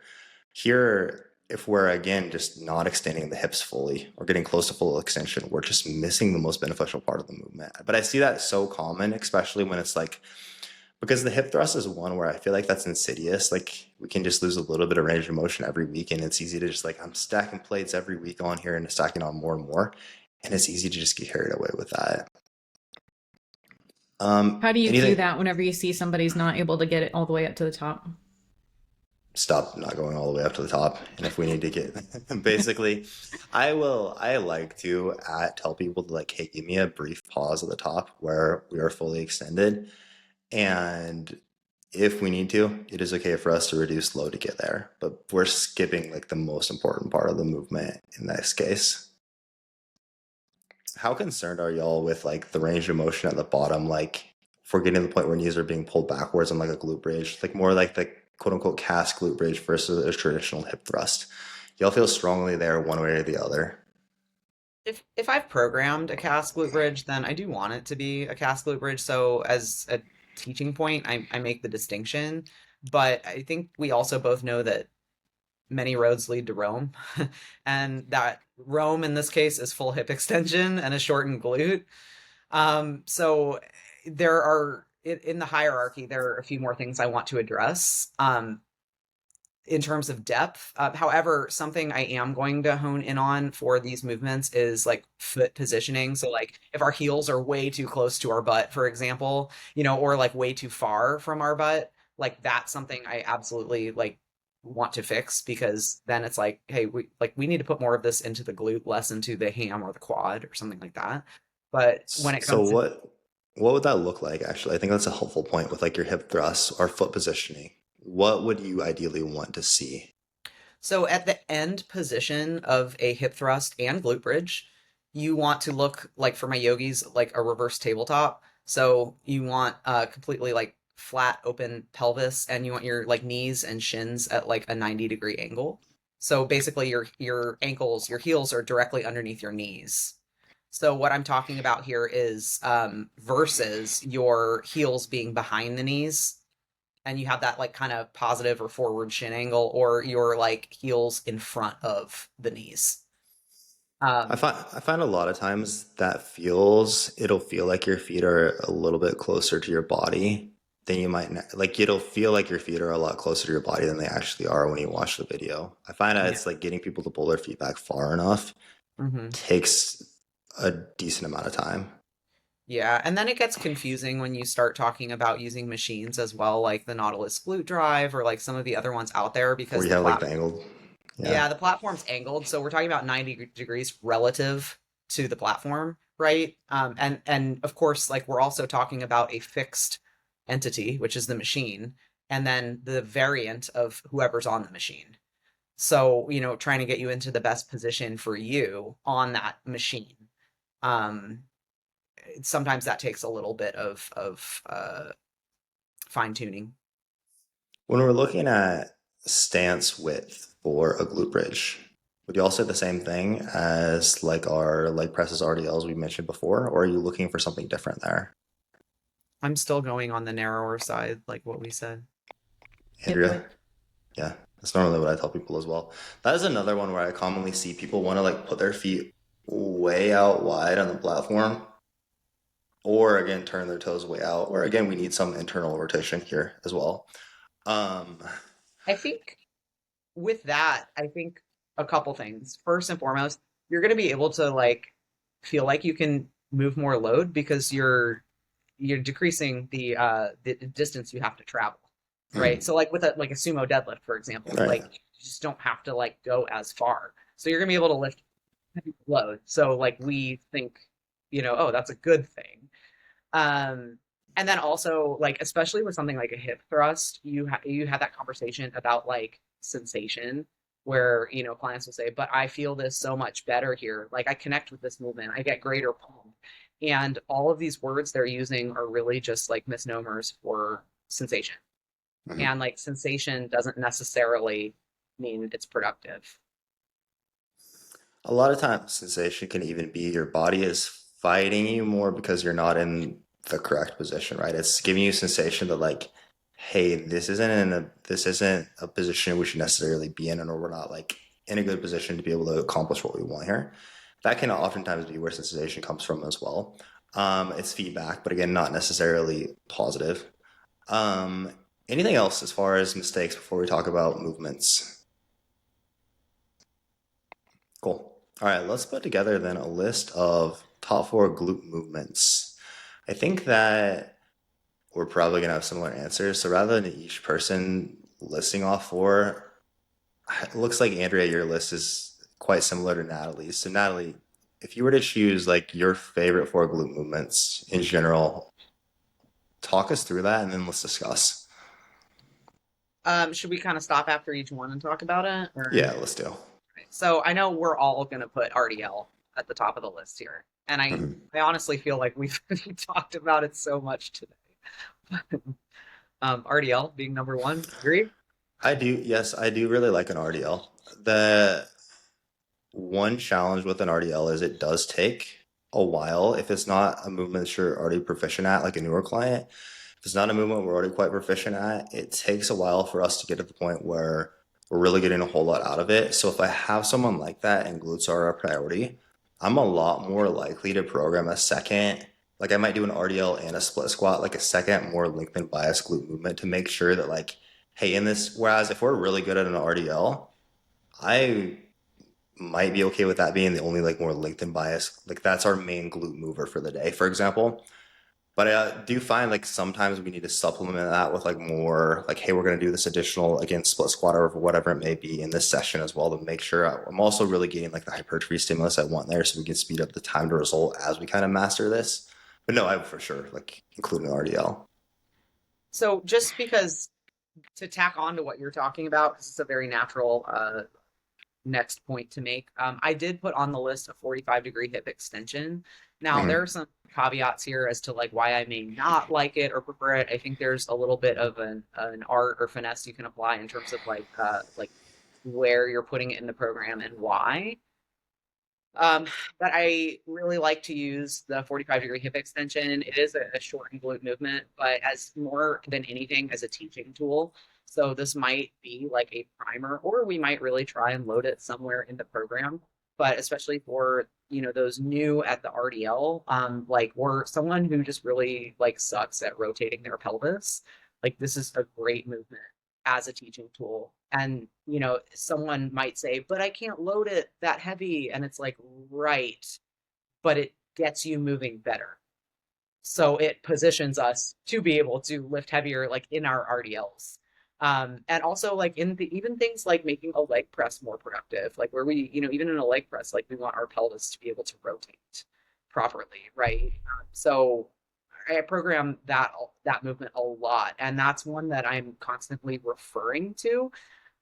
Speaker 1: Here, if we're again just not extending the hips fully or getting close to full extension, we're just missing the most beneficial part of the movement. But I see that so common, especially when it's like Because the hip thrust is one where I feel like that's insidious. Like we can just lose a little bit of range of motion every week, and it's easy to just like I'm stacking plates every week on here and stacking on more and more, and it's easy to just get carried away with that.
Speaker 3: How do you cue
Speaker 1: Anything?
Speaker 3: that whenever you see somebody's not able to get it all the way up to the top?
Speaker 1: Stop not going all the way up to the top. And if we need to get basically, I like to tell people to like, hey, give me a brief pause at the top where we are fully extended. And if we need to, it is okay for us to reduce load to get there. But we're skipping like the most important part of the movement in this case. How concerned are y'all with like the range of motion at the bottom? Like if we're getting to the point where knees are being pulled backwards on like a glute bridge, like more like the quote unquote cast glute bridge versus a traditional hip thrust. Y'all feel strongly there one way or the other?
Speaker 2: If I've programmed a cast glute bridge, then I do want it to be a cast glute bridge. So as a teaching point, I make the distinction. But I think we also both know that many roads lead to Rome, and that Rome in this case is full hip extension and a shortened glute. So there are in the hierarchy, there are a few more things I want to address. In terms of depth. However, something I am going to hone in on for these movements is like foot positioning. So like if our heels are way too close to our butt, for example, or like way too far from our butt, like that's something I absolutely like want to fix, because then it's like, hey, we need to put more of this into the glute, less into the ham or the quad or something like that. But when it
Speaker 1: So
Speaker 2: comes to
Speaker 1: what would that look like actually? I think that's a helpful point with like your hip thrusts or foot positioning. What would you ideally want to see?
Speaker 2: So at the end position of a hip thrust and glute bridge, you want to look like, for my yogis, like a reverse tabletop. So you want completely like flat open pelvis, and you want your like knees and shins at like a 90-degree angle. So basically your ankles, your heels are directly underneath your knees. So what I'm talking about here is versus your heels being behind the knees, and you have that like kind of positive or forward shin angle, or your like heels in front of the knees.
Speaker 1: I
Speaker 2: Um,
Speaker 1: find I find a lot of times that it'll feel like your feet are a little bit closer to your body than you might like it'll feel like your feet are a lot closer to your body than they actually are when you watch the video. I find that
Speaker 2: yeah.
Speaker 1: it's like getting people to pull their feet back far enough
Speaker 2: hmm
Speaker 1: takes a decent amount of time.
Speaker 2: Yeah, and then it gets confusing when you start talking about using machines as well, like the Nautilus Glute Drive or like some of the other ones out there,
Speaker 1: Where
Speaker 2: because
Speaker 1: you have like the angled, yeah.
Speaker 2: the platform's angled. So we're talking about 90 degrees relative to the platform, right? And of course, like we're also talking about a fixed entity, which is the machine, and then the variant of whoever's on the machine. So, trying to get you into the best position for you on that machine. Um, Sometimes that takes a little bit of fine tuning.
Speaker 1: When we're looking at stance width for a glute bridge, would you all say the same thing as like our leg presses RDLs we mentioned before, or are you looking for something different there?
Speaker 2: I'm still going on the narrower side, like what we said.
Speaker 3: Hip
Speaker 1: Andrea?
Speaker 3: width.
Speaker 1: Yeah, that's normally what I tell people as well. That is another one where I commonly see people want to like put their feet way out wide on the platform, or again turn their toes way out, or again we need some internal rotation here as well. Um,
Speaker 2: I think with that, I think a couple things. First and foremost, you're going to be able to like feel like you can move more load because you're decreasing the distance you have to travel, right? So like with a sumo deadlift, for example,
Speaker 1: right.
Speaker 2: like you just don't have to like go as far. So you're going to be able to lift heavy load. So like we think, oh, that's a good thing. Um, and then also like especially with something like a hip thrust, you have that conversation about like sensation, where clients will say, "But I feel this so much better here. Like I connect with this movement. I get greater pump." And all of these words they're using are really just like misnomers for sensation.
Speaker 1: Mhm.
Speaker 2: And like sensation doesn't necessarily mean it's productive.
Speaker 1: A lot of times, sensation can even be your body is fighting you more because you're not in the correct position, right? It's giving you a sensation that like, hey, this isn't a position we should necessarily be in, or we're not like in a good position to be able to accomplish what we want here. That can oftentimes be where sensation comes from as well. It's feedback, but again, not necessarily positive. Um, Anything else as far as mistakes before we talk about movements? Cool. All right, let's put together then a list of top four glute movements. I think that we're probably gonna have similar answers. So rather than each person listing off four, it looks like Andrea, your list is quite similar to Natalie's. So Natalie, if you were to choose like your favorite four glute movements in general, talk us through that and then let's discuss.
Speaker 2: Should we kind of stop after each one and talk about it? Or
Speaker 1: Yeah, let's do.
Speaker 2: so I know we're all going to put RDL at the top of the list here, and
Speaker 1: Mhm.
Speaker 2: I honestly feel like we've talked about it so much today. RDL being number one, agree?
Speaker 1: I do, yes, I do really like an RDL. The one challenge with an RDL is it does take a while if it's not a movement that you're already proficient at, like a newer client. If it's not a movement we're already quite proficient at, it takes a while for us to get to the point where we're really getting a whole lot out of it. So if I have someone like that and glutes are a priority, I'm a lot more likely to program a second, like I might do an RDL and a split squat, like a second more lengthened bias glute movement to make sure that like, hey, in this, whereas if we're really good at an RDL, I might be okay with that being the only like more lengthened bias. Like that's our main glute mover for the day, for example. But I do find like sometimes we need to supplement that with like more like, hey, we're going to do this additional again split squat or whatever it may be in this session as well to make sure I'm also really getting like the hypertrophy stimulus I want there so we can speed up the time to result as we kind of master this. But no, I would for sure like include an RDL.
Speaker 2: So just because to tack on to what you're talking about, because it's a very natural next point to make. I did put on the list a 45-degree hip extension. Now, there
Speaker 1: Mhm.
Speaker 2: are some caveats here as to like why I may not like it or prefer it. I think there's a little bit of an art or finesse you can apply in terms of like where you're putting it in the program and why. Um, but I really like to use the 45-degree hip extension. It is a short and glute movement, but as more than anything as a teaching tool. So this might be like a primer, or we might really try and load it somewhere in the program. But especially for, those new at the RDL, like or someone who just really like sucks at rotating their pelvis, like this is a great movement as a teaching tool. And, someone might say, but I can't load it that heavy. And it's like, right, but it gets you moving better. So it positions us to be able to lift heavier, like in our RDLs. And also like in the even things like making a leg press more productive, like where we, even in a leg press, like we want our pelvis to be able to rotate properly, right? So I program that movement a lot, and that's one that I'm constantly referring to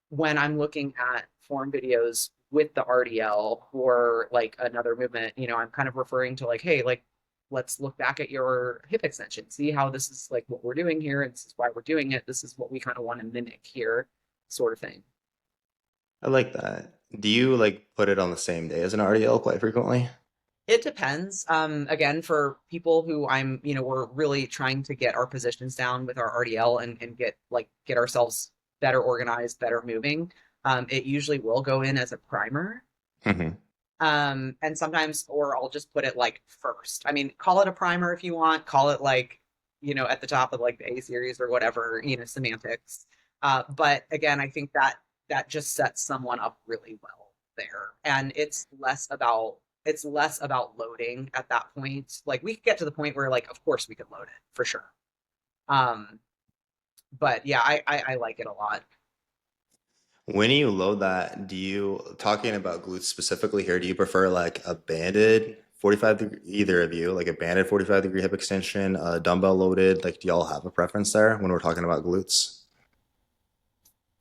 Speaker 2: when I'm looking at form videos with the RDL or like another movement. I'm kind of referring to like, hey, like let's look back at your hip extension, see how this is like what we're doing here, and this is why we're doing it. This is what we kind of want to mimic here, sort of thing.
Speaker 1: I like that. Do you like put it on the same day as an RDL quite frequently?
Speaker 2: It depends. Again, for people who we're really trying to get our positions down with our RDL and get ourselves better organized, better moving. It usually will go in as a primer.
Speaker 1: Hmm.
Speaker 2: And sometimes, or I'll just put it like first. I mean, call it a primer if you want, call it like, at the top of like the A series or whatever, semantics. But again, I think that just sets someone up really well there. And it's less about loading at that point. Like we could get to the point where like, of course we could load it for sure. Um, but yeah, I like it a lot.
Speaker 1: When you load that, do you, talking about glutes specifically here, do you prefer like a banded 45 degree, either of you, like a banded 45-degree hip extension, dumbbell loaded? Like, do y'all have a preference there when we're talking about glutes?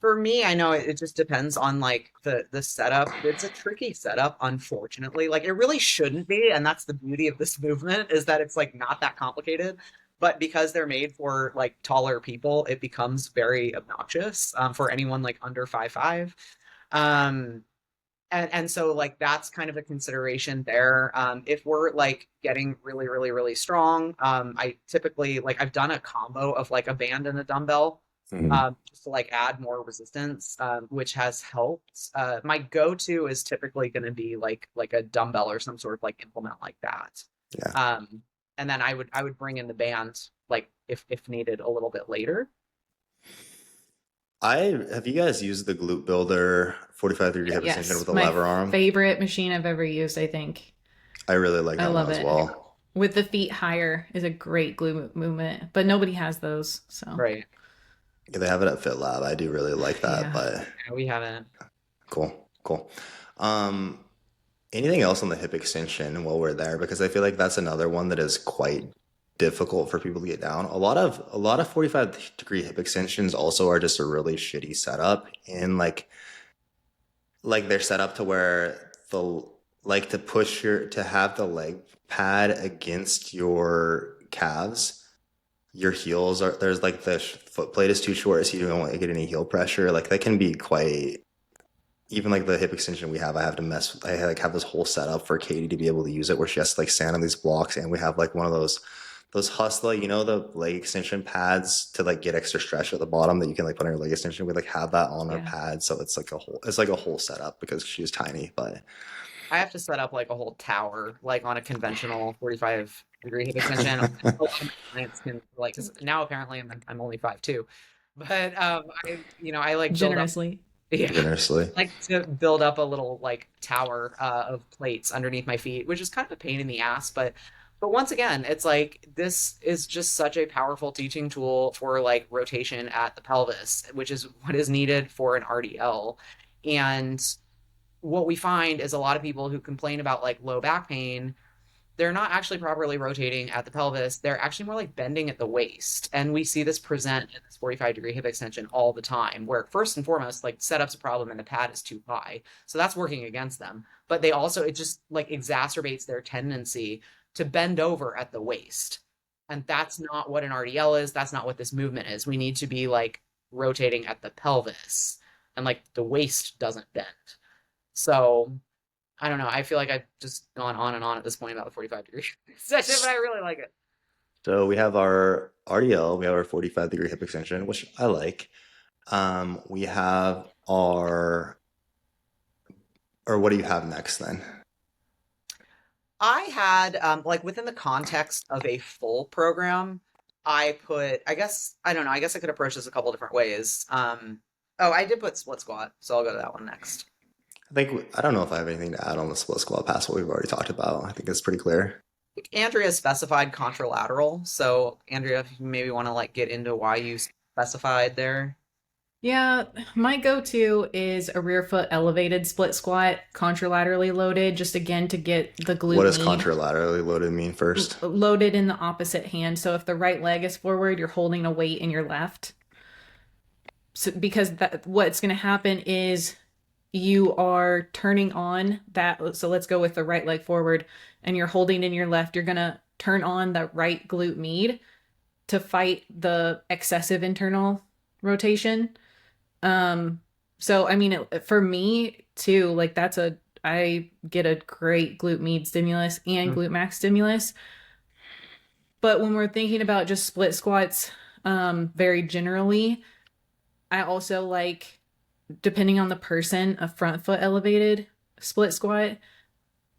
Speaker 2: For me, I know it just depends on like the setup. It's a tricky setup, unfortunately. Like it really shouldn't be, and that's the beauty of this movement is that it's like not that complicated. But because they're made for like taller people, it becomes very obnoxious for anyone like under 5'5". Um, and so like that's kind of a consideration there. If we're like getting really, really, really strong, I typically like I've done a combo of like a band and a dumbbell,
Speaker 1: Mhm.
Speaker 2: just to like add more resistance, which has helped. My go-to is typically going to be like a dumbbell or some sort of like implement like that.
Speaker 1: Yeah.
Speaker 2: Um, and then I would bring in the band like if needed a little bit later.
Speaker 1: I have you guys used the glute builder 45-degree hip extension
Speaker 3: Yes,
Speaker 1: with a
Speaker 3: my
Speaker 1: lever arm?
Speaker 3: favorite machine I've ever used, I think.
Speaker 1: I really like
Speaker 3: I
Speaker 1: that one
Speaker 3: love
Speaker 1: as
Speaker 3: it.
Speaker 1: well.
Speaker 3: With the feet higher is a great glute movement, but nobody has those, so
Speaker 2: Right.
Speaker 1: Yeah, they have it at Fit Lab. I do really like that,
Speaker 3: yeah.
Speaker 1: but
Speaker 2: Yeah, we haven't.
Speaker 1: cool, cool. Um, Anything else on the hip extension while we're there? Because I feel like that's another one that is quite difficult for people to get down. A lot of 45-degree hip extensions also are just a really shitty setup, and like they're set up to where the like to push your to have the leg pad against your calves. Your heels are there's like the foot plate is too short, so you don't get any heel pressure. Like that can be quite even like the hip extension we have, I have to mess. I like have this whole setup for Katie to be able to use it, where she has to like stand on these blocks, and we have like one of those hustler, the leg extension pads to like get extra stretch at the bottom that you can like put on your leg extension. We like have that on our
Speaker 3: Yeah.
Speaker 1: pad, so it's like a whole setup because she's tiny. But
Speaker 2: I have to set up like a whole tower, like on a conventional 45-degree hip extension. A lot of my clients can like, 'cause now apparently I'm only 5'2", but I like build up,
Speaker 3: Generously.
Speaker 2: yeah,
Speaker 1: generously,
Speaker 2: like to build up a little like tower of plates underneath my feet, which is kind of a pain in the ass, but once again, it's like this is just such a powerful teaching tool for like rotation at the pelvis, which is what is needed for an RDL. And what we find is a lot of people who complain about like low back pain, they're not actually properly rotating at the pelvis. They're actually more like bending at the waist. And we see this present in this 45-degree hip extension all the time, where first and foremost, like setup's a problem and the pad is too high. So that's working against them. But they also, it just like exacerbates their tendency to bend over at the waist. And that's not what an RDL is. That's not what this movement is. We need to be like rotating at the pelvis. And like the waist doesn't bend. So I don't know. I feel like I've just gone on and on at this point about the 45-degree session, but I really like it.
Speaker 1: so we have our RDL, we have our 45-degree hip extension, which I like. We have our or what do you have next then?
Speaker 2: I had like within the context of a full program, I guess I don't know, I guess I could approach this a couple different ways. Oh, I did put split squat, so I'll go to that one next.
Speaker 1: I don't know if I have anything to add on the split squat past what we've already talked about. I think it's pretty clear.
Speaker 2: Andrea specified contralateral, so Andrea, if you maybe want to like get into why you specified there.
Speaker 3: Yeah, my go-to is a rear foot elevated split squat, contralaterally loaded, just again to get the
Speaker 1: What
Speaker 3: glute
Speaker 1: does
Speaker 3: med
Speaker 1: contralaterally loaded mean first?
Speaker 3: loaded in the opposite hand. So if the right leg is forward, you're holding a weight in your left. So because what's going to happen is you are turning on that. So let's go with the right leg forward, and you're holding in your left. You're going to turn on the right glute med to fight the excessive internal rotation. So I mean, for me too, like I get a great glute med stimulus and glute max stimulus. But when we're thinking about just split squats, very generally, I also like, depending on the person, a front foot elevated split squat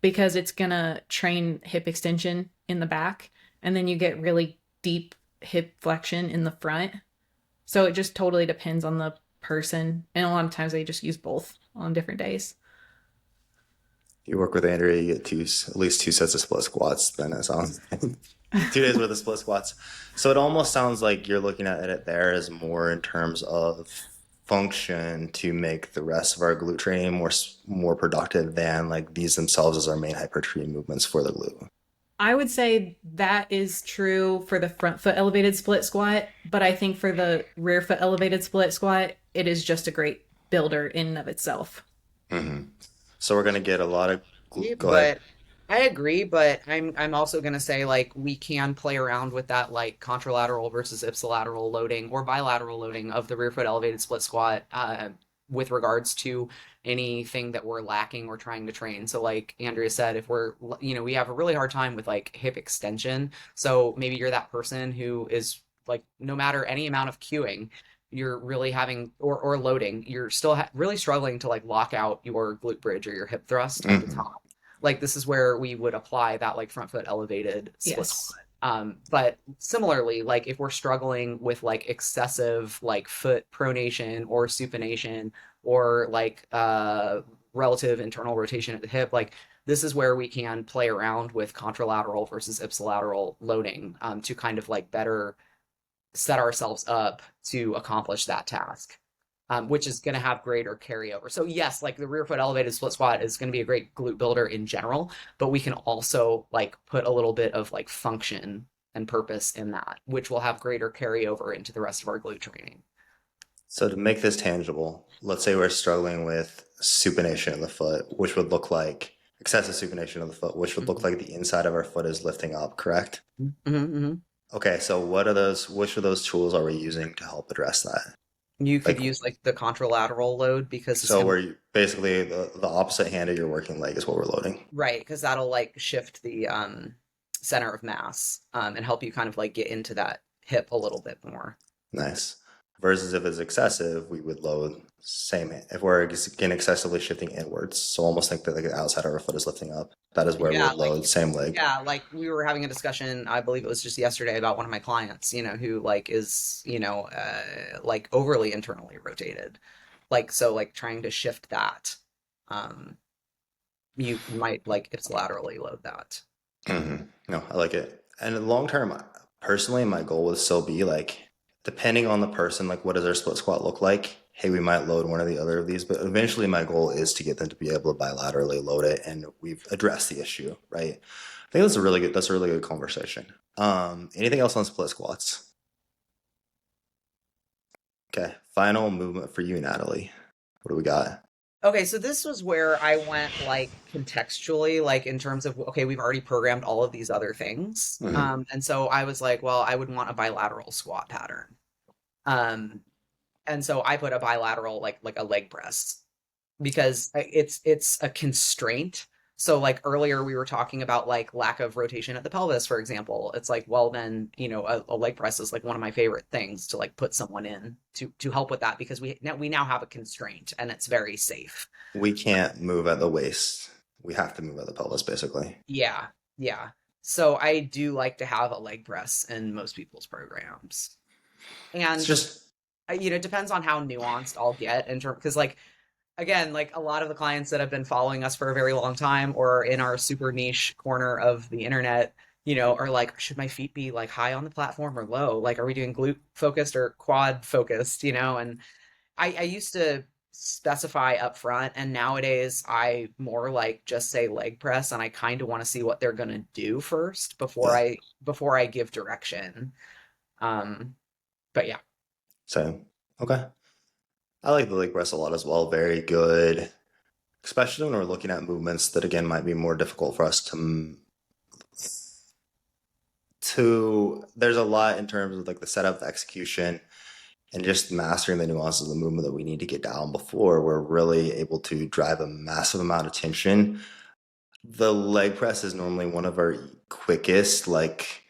Speaker 3: because it's gonna train hip extension in the back, and then you get really deep hip flexion in the front. So it just totally depends on the person, and a lot of times they just use both on different days.
Speaker 1: If you work with Andrea, you get at least two sets of split squats. Then it sounds 2 days worth of split squats. So it almost sounds like you're looking at it there as more in terms of function to make the rest of our glute training more productive than like these themselves as our main hypertrophy movements for the glute.
Speaker 3: I would say that is true for the front foot elevated split squat, but I think for the rear foot elevated split squat, it is just a great builder in and of itself.
Speaker 1: Hmm. So we're gonna get a lot of
Speaker 2: Yeah,
Speaker 1: go ahead.
Speaker 2: but I agree, but I'm also gonna say like we can play around with that like contralateral versus ipsilateral loading or bilateral loading of the rear foot elevated split squat with regards to anything that we're lacking or trying to train. So like Andrea said, if we have a really hard time with like hip extension. So maybe you're that person who is like no matter any amount of cueing, you're really having or loading, you're still really struggling to like lock out your glute bridge or your hip thrust at the
Speaker 1: Hmm.
Speaker 2: top. Like this is where we would apply that like front foot elevated split
Speaker 3: Yes.
Speaker 2: squat. But similarly, like if we're struggling with like excessive like foot pronation or supination or like relative internal rotation at the hip, like this is where we can play around with contralateral versus ipsilateral loading to kind of like better set ourselves up to accomplish that task, which is going to have greater carryover. So yes, like the rear foot elevated split squat is going to be a great glute builder in general, but we can also like put a little bit of like function and purpose in that, which will have greater carryover into the rest of our glute training.
Speaker 1: So to make this tangible, let's say we're struggling with supination of the foot, which would look like excessive supination of the foot, which would look
Speaker 2: Mhm.
Speaker 1: like the inside of our foot is lifting up, correct?
Speaker 2: Mhm, mhm.
Speaker 1: Okay, so what are those, which of those tools are we using to help address that?
Speaker 2: You could
Speaker 1: Like,
Speaker 2: use like the contralateral load because it's
Speaker 1: so
Speaker 2: going to
Speaker 1: we're basically the opposite hand of your working leg is what we're loading.
Speaker 2: right because that'll like shift the center of mass and help you kind of like get into that hip a little bit more.
Speaker 1: Nice. Versus if it's excessive, we would load same if we're again excessively shifting inwards. So almost think that like the outside of our foot is lifting up. That is where we
Speaker 2: Yeah,
Speaker 1: would load same leg.
Speaker 2: yeah, like we were having a discussion, I believe it was just yesterday, about one of my clients, who like is, like overly internally rotated. Like so like trying to shift that. Um, you might like it's laterally load that.
Speaker 1: No, I like it. And in the long term, personally, my goal would still be like, depending on the person, like what does their split squat look like? Hey, we might load one or the other of these, but eventually my goal is to get them to be able to bilaterally load it, and we've addressed the issue, right? I think that's a really good conversation. Anything else on split squats? Okay, final movement for you, Natalie. What do we got?
Speaker 2: Okay, so this was where I went like contextually, like in terms of okay, we've already programmed all of these other things.
Speaker 1: Hmm.
Speaker 2: And so I was like, well, I would want a bilateral squat pattern. Um, and so I put a bilateral like a leg press because it's a constraint. So like earlier we were talking about like lack of rotation at the pelvis, for example. It's like, well then, a leg press is like one of my favorite things to like put someone in to help with that because we now have a constraint and it's very safe.
Speaker 1: We can't move at the waist. We have to move at the pelvis, basically.
Speaker 2: Yeah, yeah. So I do like to have a leg press in most people's programs.
Speaker 1: It's
Speaker 2: And
Speaker 1: just
Speaker 2: it depends on how nuanced I'll get in terms because like again, like a lot of the clients that have been following us for a very long time or in our super niche corner of the internet, are like, should my feet be like high on the platform or low? Like, are we doing glute focused or quad focused? And I used to specify up front, and nowadays I more like just say leg press, and I kind of want to see what they're gonna do first before
Speaker 1: yeah.
Speaker 2: I give direction. Um, but yeah.
Speaker 1: So okay. I like the leg press a lot as well. Very good, especially when we're looking at movements that again might be more difficult for us to. There's a lot in terms of like the setup, the execution, and just mastering the nuances of the movement that we need to get down before we're really able to drive a massive amount of tension. The leg press is normally one of our quickest, like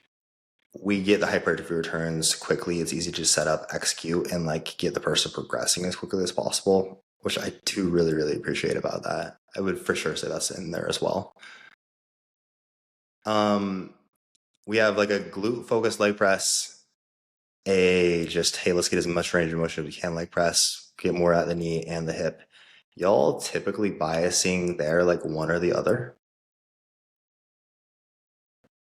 Speaker 1: we get the hypertrophy returns quickly. It's easy to set up, execute, and like get the person progressing as quickly as possible, which I do really, really appreciate about that. I would for sure say that's in there as well. Um, we have like a glute focused leg press, a just, hey, let's get as much range of motion as we can leg press, get more at the knee and the hip. Y'all typically biasing there like one or the other?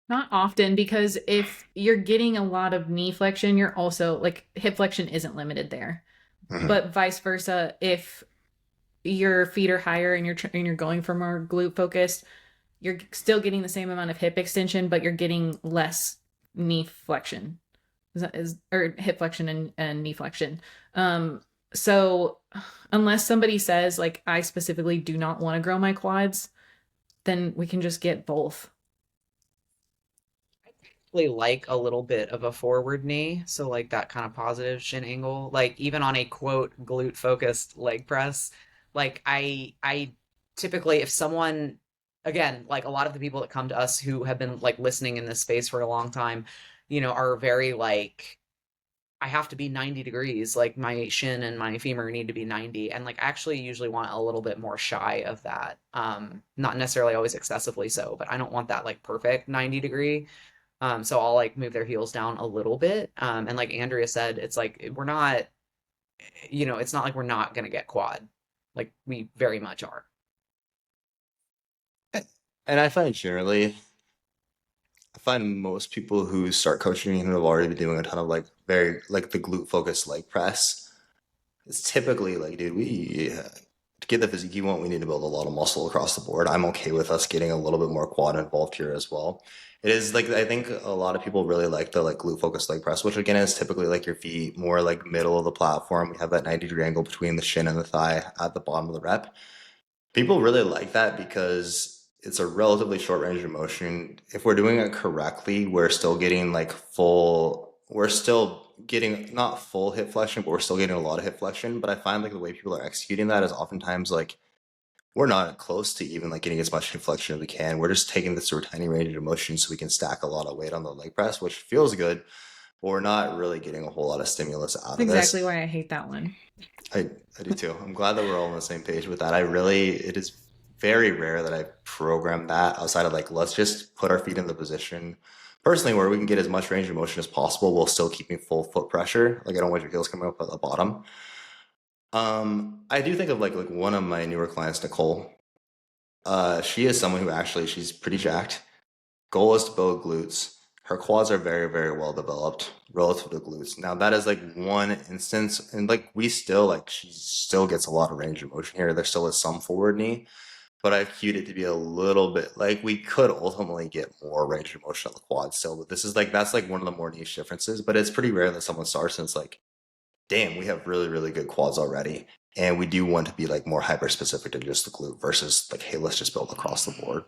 Speaker 3: Not often, because if you're getting a lot of knee flexion, you're also like hip flexion isn't limited there.
Speaker 1: Mhm.
Speaker 3: But vice versa, if your feet are higher and you're going for more glute focused, you're still getting the same amount of hip extension, but you're getting less knee flexion. Or hip flexion and knee flexion. So unless somebody says like I specifically do not want to grow my quads, then we can just get both.
Speaker 2: Like a little bit of a forward knee, so like that kind of positive shin angle. Like even on a quote glute focused leg press, like I typically if someone again, like a lot of the people that come to us who have been like listening in this space for a long time, are very like I have to be 90 degrees. Like my shin and my femur need to be 90. And like I actually usually want a little bit more shy of that. Not necessarily always excessively so, but I don't want that like perfect 90 degree. So I'll like move their heels down a little bit. And like Andrea said, it's like we're not, it's not like we're not gonna get quad. Like we very much are.
Speaker 1: And I find most people who start coaching and have already been doing a ton of like very like the glute focused leg press. It's typically like, dude, we to get the physique you want, we need to build a lot of muscle across the board. I'm okay with us getting a little bit more quad involved here as well. It is like I think a lot of people really like the like glute focused leg press, which again is typically like your feet more like middle of the platform. We have that 90-degree angle between the shin and the thigh at the bottom of the rep. People really like that because it's a relatively short range of motion. If we're doing it correctly, we're still getting like we're still getting not full hip flexion, but we're still getting a lot of hip flexion. But I find like the way people are executing that is oftentimes like we're not close to even like getting as much hip flexion as we can. We're just taking this sort of tiny range of motion so we can stack a lot of weight on the leg press, which feels good, but we're not really getting a whole lot of stimulus out
Speaker 3: That's
Speaker 1: of
Speaker 3: exactly
Speaker 1: this.
Speaker 3: why I hate that one.
Speaker 1: I do too. I'm glad that we're all on the same page with that. It is very rare that I program that outside of like, let's just put our feet in the position personally where we can get as much range of motion as possible while still keeping full foot pressure. Like I don't want your heels coming up at the bottom. I do think of like one of my newer clients, Nicole. She is someone who actually she's pretty jacked. Goal is to build glutes. Her quads are very, very well developed relative to glutes. Now that is like one instance, and like we still like she still gets a lot of range of motion here. There still is some forward knee, but I've cued it to be a little bit like we could ultimately get more range of motion on the quad still. But this is like that's like one of the more niche differences. But it's pretty rare that someone starts and it's like, damn, we have really, really good quads already. And we do want to be like more hyper specific to just the glute versus like, hey, let's just build across the board.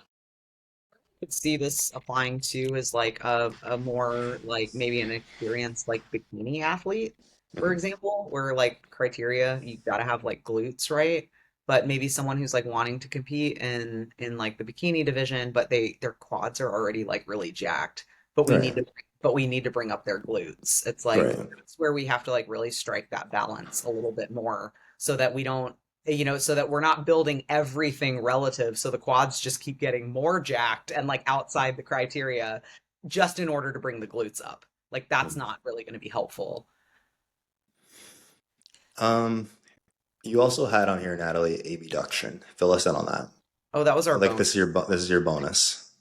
Speaker 2: Could see this applying to is like a more like maybe an experienced like bikini athlete, for
Speaker 1: Mhm.
Speaker 2: example, where like criteria you gotta have like glutes, right? But maybe someone who's like wanting to compete in like the bikini division, but their quads are already like really jacked, but we need
Speaker 1: Right,
Speaker 2: to but we need to bring up their glutes. It's like
Speaker 1: right.
Speaker 2: that's where we have to like really strike that balance a little bit more so that we don't so that we're not building everything relative. So the quads just keep getting more jacked and like outside the criteria just in order to bring the glutes up. Like that's not really going to be helpful.
Speaker 1: Um, you also had on here, Natalie, abduction. Fill us in on that.
Speaker 2: Oh, that was our
Speaker 1: Like
Speaker 2: bone.
Speaker 1: this is your bonus.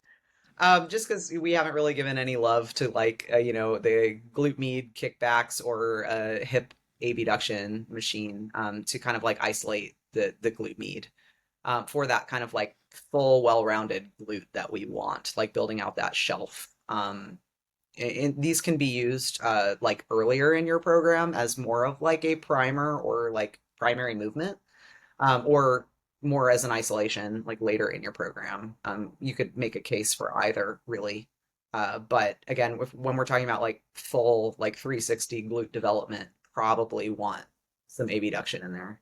Speaker 2: Just because we haven't really given any love to like the glute med kickbacks or hip abduction machine to kind of like isolate the glute med for that kind of like full well-rounded glute that we want, like building out that shelf. And these can be used like earlier in your program as more of like a primer or like primary movement, or more as an isolation like later in your program. You could make a case for either really. But again, when we're talking about like full like 360 glute development, probably want some abduction in there.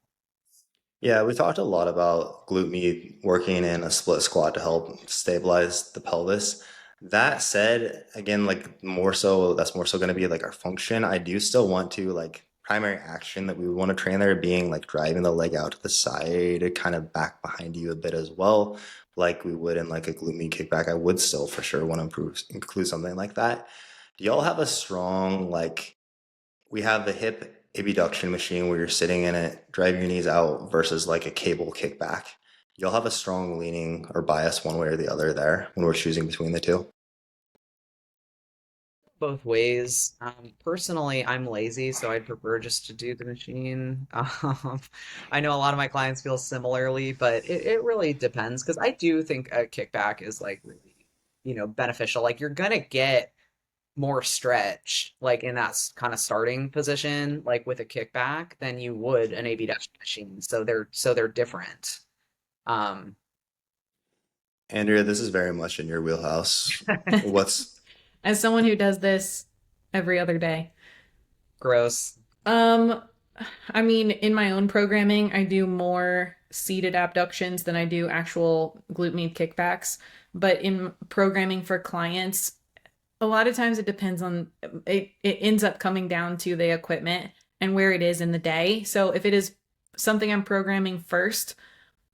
Speaker 1: Yeah, we talked a lot about glute med working in a split squat to help stabilize the pelvis. That said, again, like more so, that's more so going to be like our function. I do still want to like primary action that we would want to train there being like driving the leg out to the side, kind of back behind you a bit as well, like we would in like a glute med kickback. I would still for sure want to include something like that. Do y'all have a strong like we have the hip abduction machine where you're sitting in it, driving your knees out versus like a cable kickback. You'll have a strong leaning or bias one way or the other there when we're choosing between the two.
Speaker 2: Both ways. Personally, I'm lazy, so I'd prefer just to do the machine. I know a lot of my clients feel similarly, but it really depends because I do think a kickback is like really, beneficial. Like you're gonna get more stretch like in that kind of starting position, like with a kickback, than you would an ABW machine. So they're different. Um,
Speaker 1: Andrea, this is very much in your wheelhouse. What's
Speaker 3: As someone who does this every other day.
Speaker 2: Gross.
Speaker 3: Um, I mean, in my own programming, I do more seated abductions than I do actual glute med kickbacks. But in programming for clients, A lot of times it depends on it ends up coming down to the equipment and where it is in the day. So if it is something I'm programming first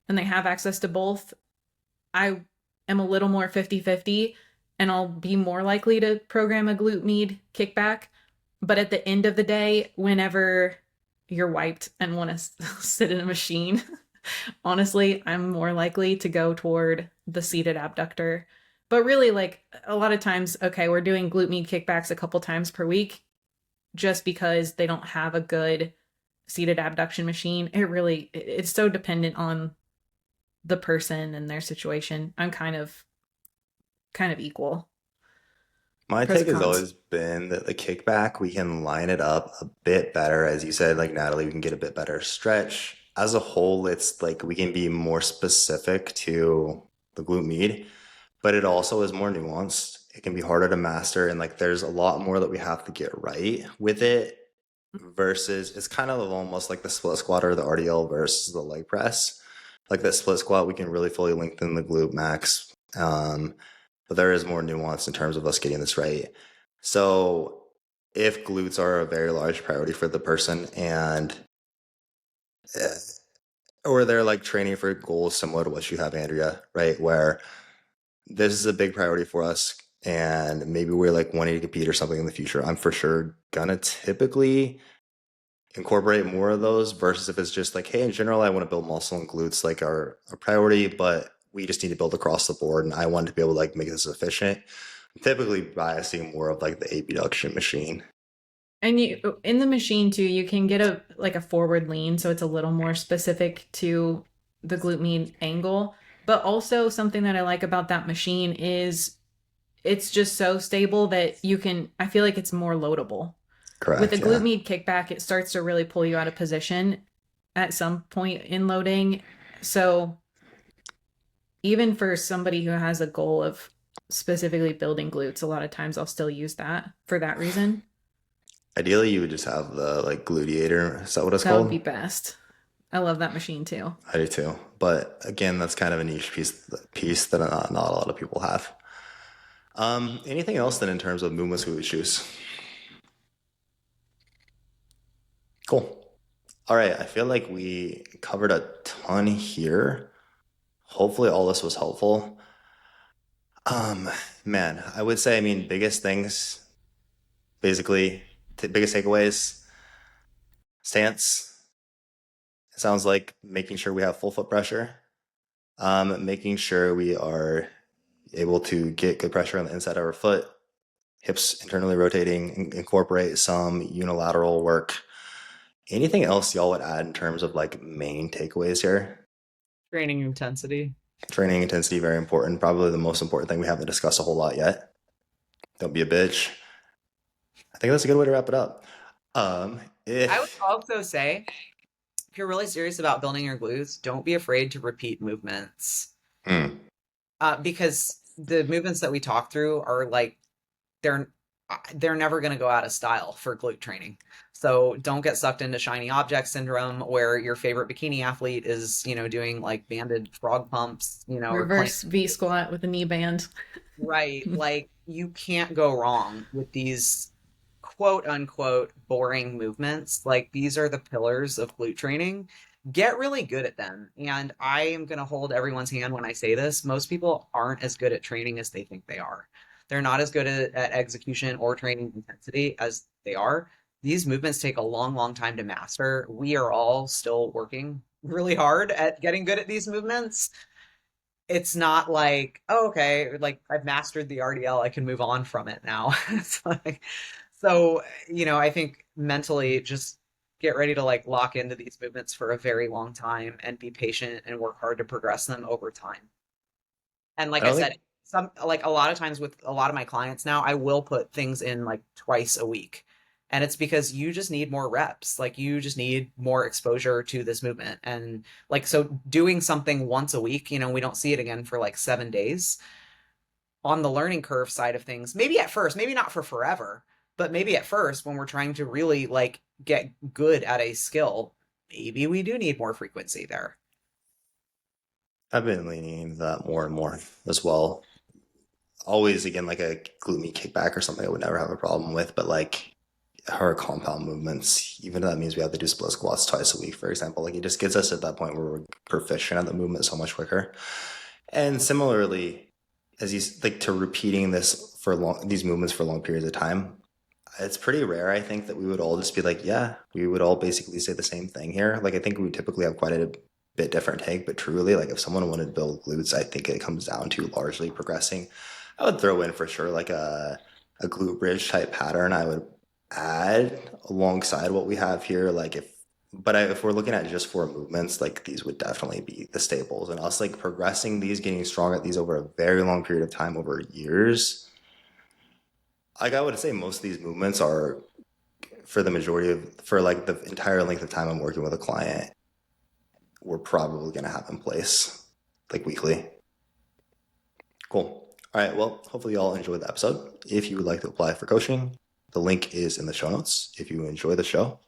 Speaker 3: and they have access to both, I am a little more 50-50 and I'll be more likely to program a glute med kickback. But at the end of the day, whenever you're wiped and want to sit in a machine, honestly, I'm more likely to go toward the seated abductor. But really, like a lot of times, okay, we're doing glute med kickbacks a couple times per week just because they don't have a good seated abduction machine. It's so dependent on the person and their situation. I'm kind of equal.
Speaker 1: My
Speaker 3: Pros
Speaker 1: take
Speaker 3: and
Speaker 1: has
Speaker 3: cons.
Speaker 1: always been that the kickback, we can line it up a bit better. As you said, like Natalie, we can get a bit better stretch. As a whole, it's like we can be more specific to the glute med, but it also is more nuanced. It can be harder to master, and like there's a lot more that we have to get right with it versus it's kind of almost like the split squat or the RDL versus the leg press. Like that split squat, we can really fully lengthen the glute max. But there is more nuance in terms of us getting this right. So if glutes are a very large priority for the person and uh, or they're like training for goals similar to what you have, Andrea, right? Where this is a big priority for us and maybe we're like wanting to compete or something in the future, I'm for sure gonna typically incorporate more of those versus if it's just like, hey, in general, I want to build muscle and glutes like are a priority, but we just need to build across the board and I want to be able to like make this efficient. I'm typically biasing more of like the abduction machine.
Speaker 3: And you in the machine too, you can get a forward lean, so it's a little more specific to the glute med angle. But also something that I like about that machine is it's just so stable that I feel like it's more loadable. With a
Speaker 1: Correct.
Speaker 3: glute
Speaker 1: Yeah.
Speaker 3: med kickback, it starts to really pull you out of position at some point in loading. So even for somebody who has a goal of specifically building glutes, a lot of times I'll still use that for that reason.
Speaker 1: Ideally, you would just have the like gluteator. Is that what it's
Speaker 3: That would be
Speaker 1: called?
Speaker 3: best. I love that machine too.
Speaker 1: I do too. But again, that's kind of a niche piece that not a lot of people have. Anything else then in terms of movements we would choose? Cool. All right. I feel like we covered a ton here. Hopefully, all this was helpful. Um, Man, I would say, I mean, biggest things, basically, biggest takeaways, stance. It sounds like making sure we have full foot pressure, making sure we are able to get good pressure on the inside of our foot, hips internally rotating, incorporate some unilateral work. Anything else y'all would add in terms of like main takeaways here?
Speaker 2: Training intensity.
Speaker 1: Training intensity, very important. Probably the most important thing we haven't discussed a whole lot yet. Don't be a bitch. I think that's a good way to wrap it up.
Speaker 2: I would
Speaker 1: If
Speaker 2: also say, if you're really serious about building your glutes, don't be afraid to repeat movements.
Speaker 1: hmm,
Speaker 2: Because the movements that we talk through are like they're they're never going to go out of style for glute training. So don't get sucked into shiny object syndrome where your favorite bikini athlete is, doing like banded frog pumps, or
Speaker 3: Reverse V squat with a knee band.
Speaker 2: right. Like you can't go wrong with these quote unquote boring movements. Like these are the pillars of glute training. Get really good at them. And I am going to hold everyone's hand when I say this. Most people aren't as good at training as they think they are. They're not as good at execution or training intensity as they are. These movements take a long, long time to master. We are all still working really hard at getting good at these movements. It's not like, oh, okay, like I've mastered the RDL, I can move on from it now. It's like, so, I think mentally just get ready to like lock into these movements for a very long time and be patient and work hard to progress them over time. And
Speaker 1: I
Speaker 2: like I
Speaker 1: don't think
Speaker 2: said, some like a lot of times with a lot of my clients now, I will put things in like twice a week. And it's because you just need more reps. Like you just need more exposure to this movement. And like so doing something once a week, we don't see it again for like 7 days on the learning curve side of things. Maybe at first, maybe not for forever, but maybe at first when we're trying to really like get good at a skill, maybe we do need more frequency there.
Speaker 1: I've been leaning into that more and more as well. always, again, like a glute med kickback or something I would never have a problem with, but like her compound movements, even if that means we have to do split squats twice a week, for example, like it just gets us at that point where we're proficient at the movement so much quicker. And similarly, as you like to repeating this for these movements for long periods of time, it's pretty rare, I think, that we would all just be like, yeah, we would all basically say the same thing here. Like, I think we would typically have quite a bit different take, but truly, like, if someone wanted to build glutes, I think it comes down to largely progressing. I would throw in for sure like a glute bridge type pattern. I would add alongside what we have here, like if we're looking at just four movements, like these would definitely be the staples, and us like progressing these, getting strong at these over a very long period of time, over years. Like I would say most of these movements are for the majority of, for like the entire length of time I'm working with a client, we're probably going to have in place like weekly. Cool. All right. Well, hopefully you all enjoyed the episode. If you would like to apply for coaching, the link is in the show notes. If you enjoy the show,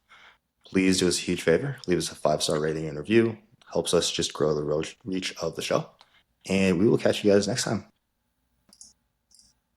Speaker 1: please do us a huge favor. Leave us a 5-star rating and review. Helps us just grow the reach of the show. And we will catch you guys next time.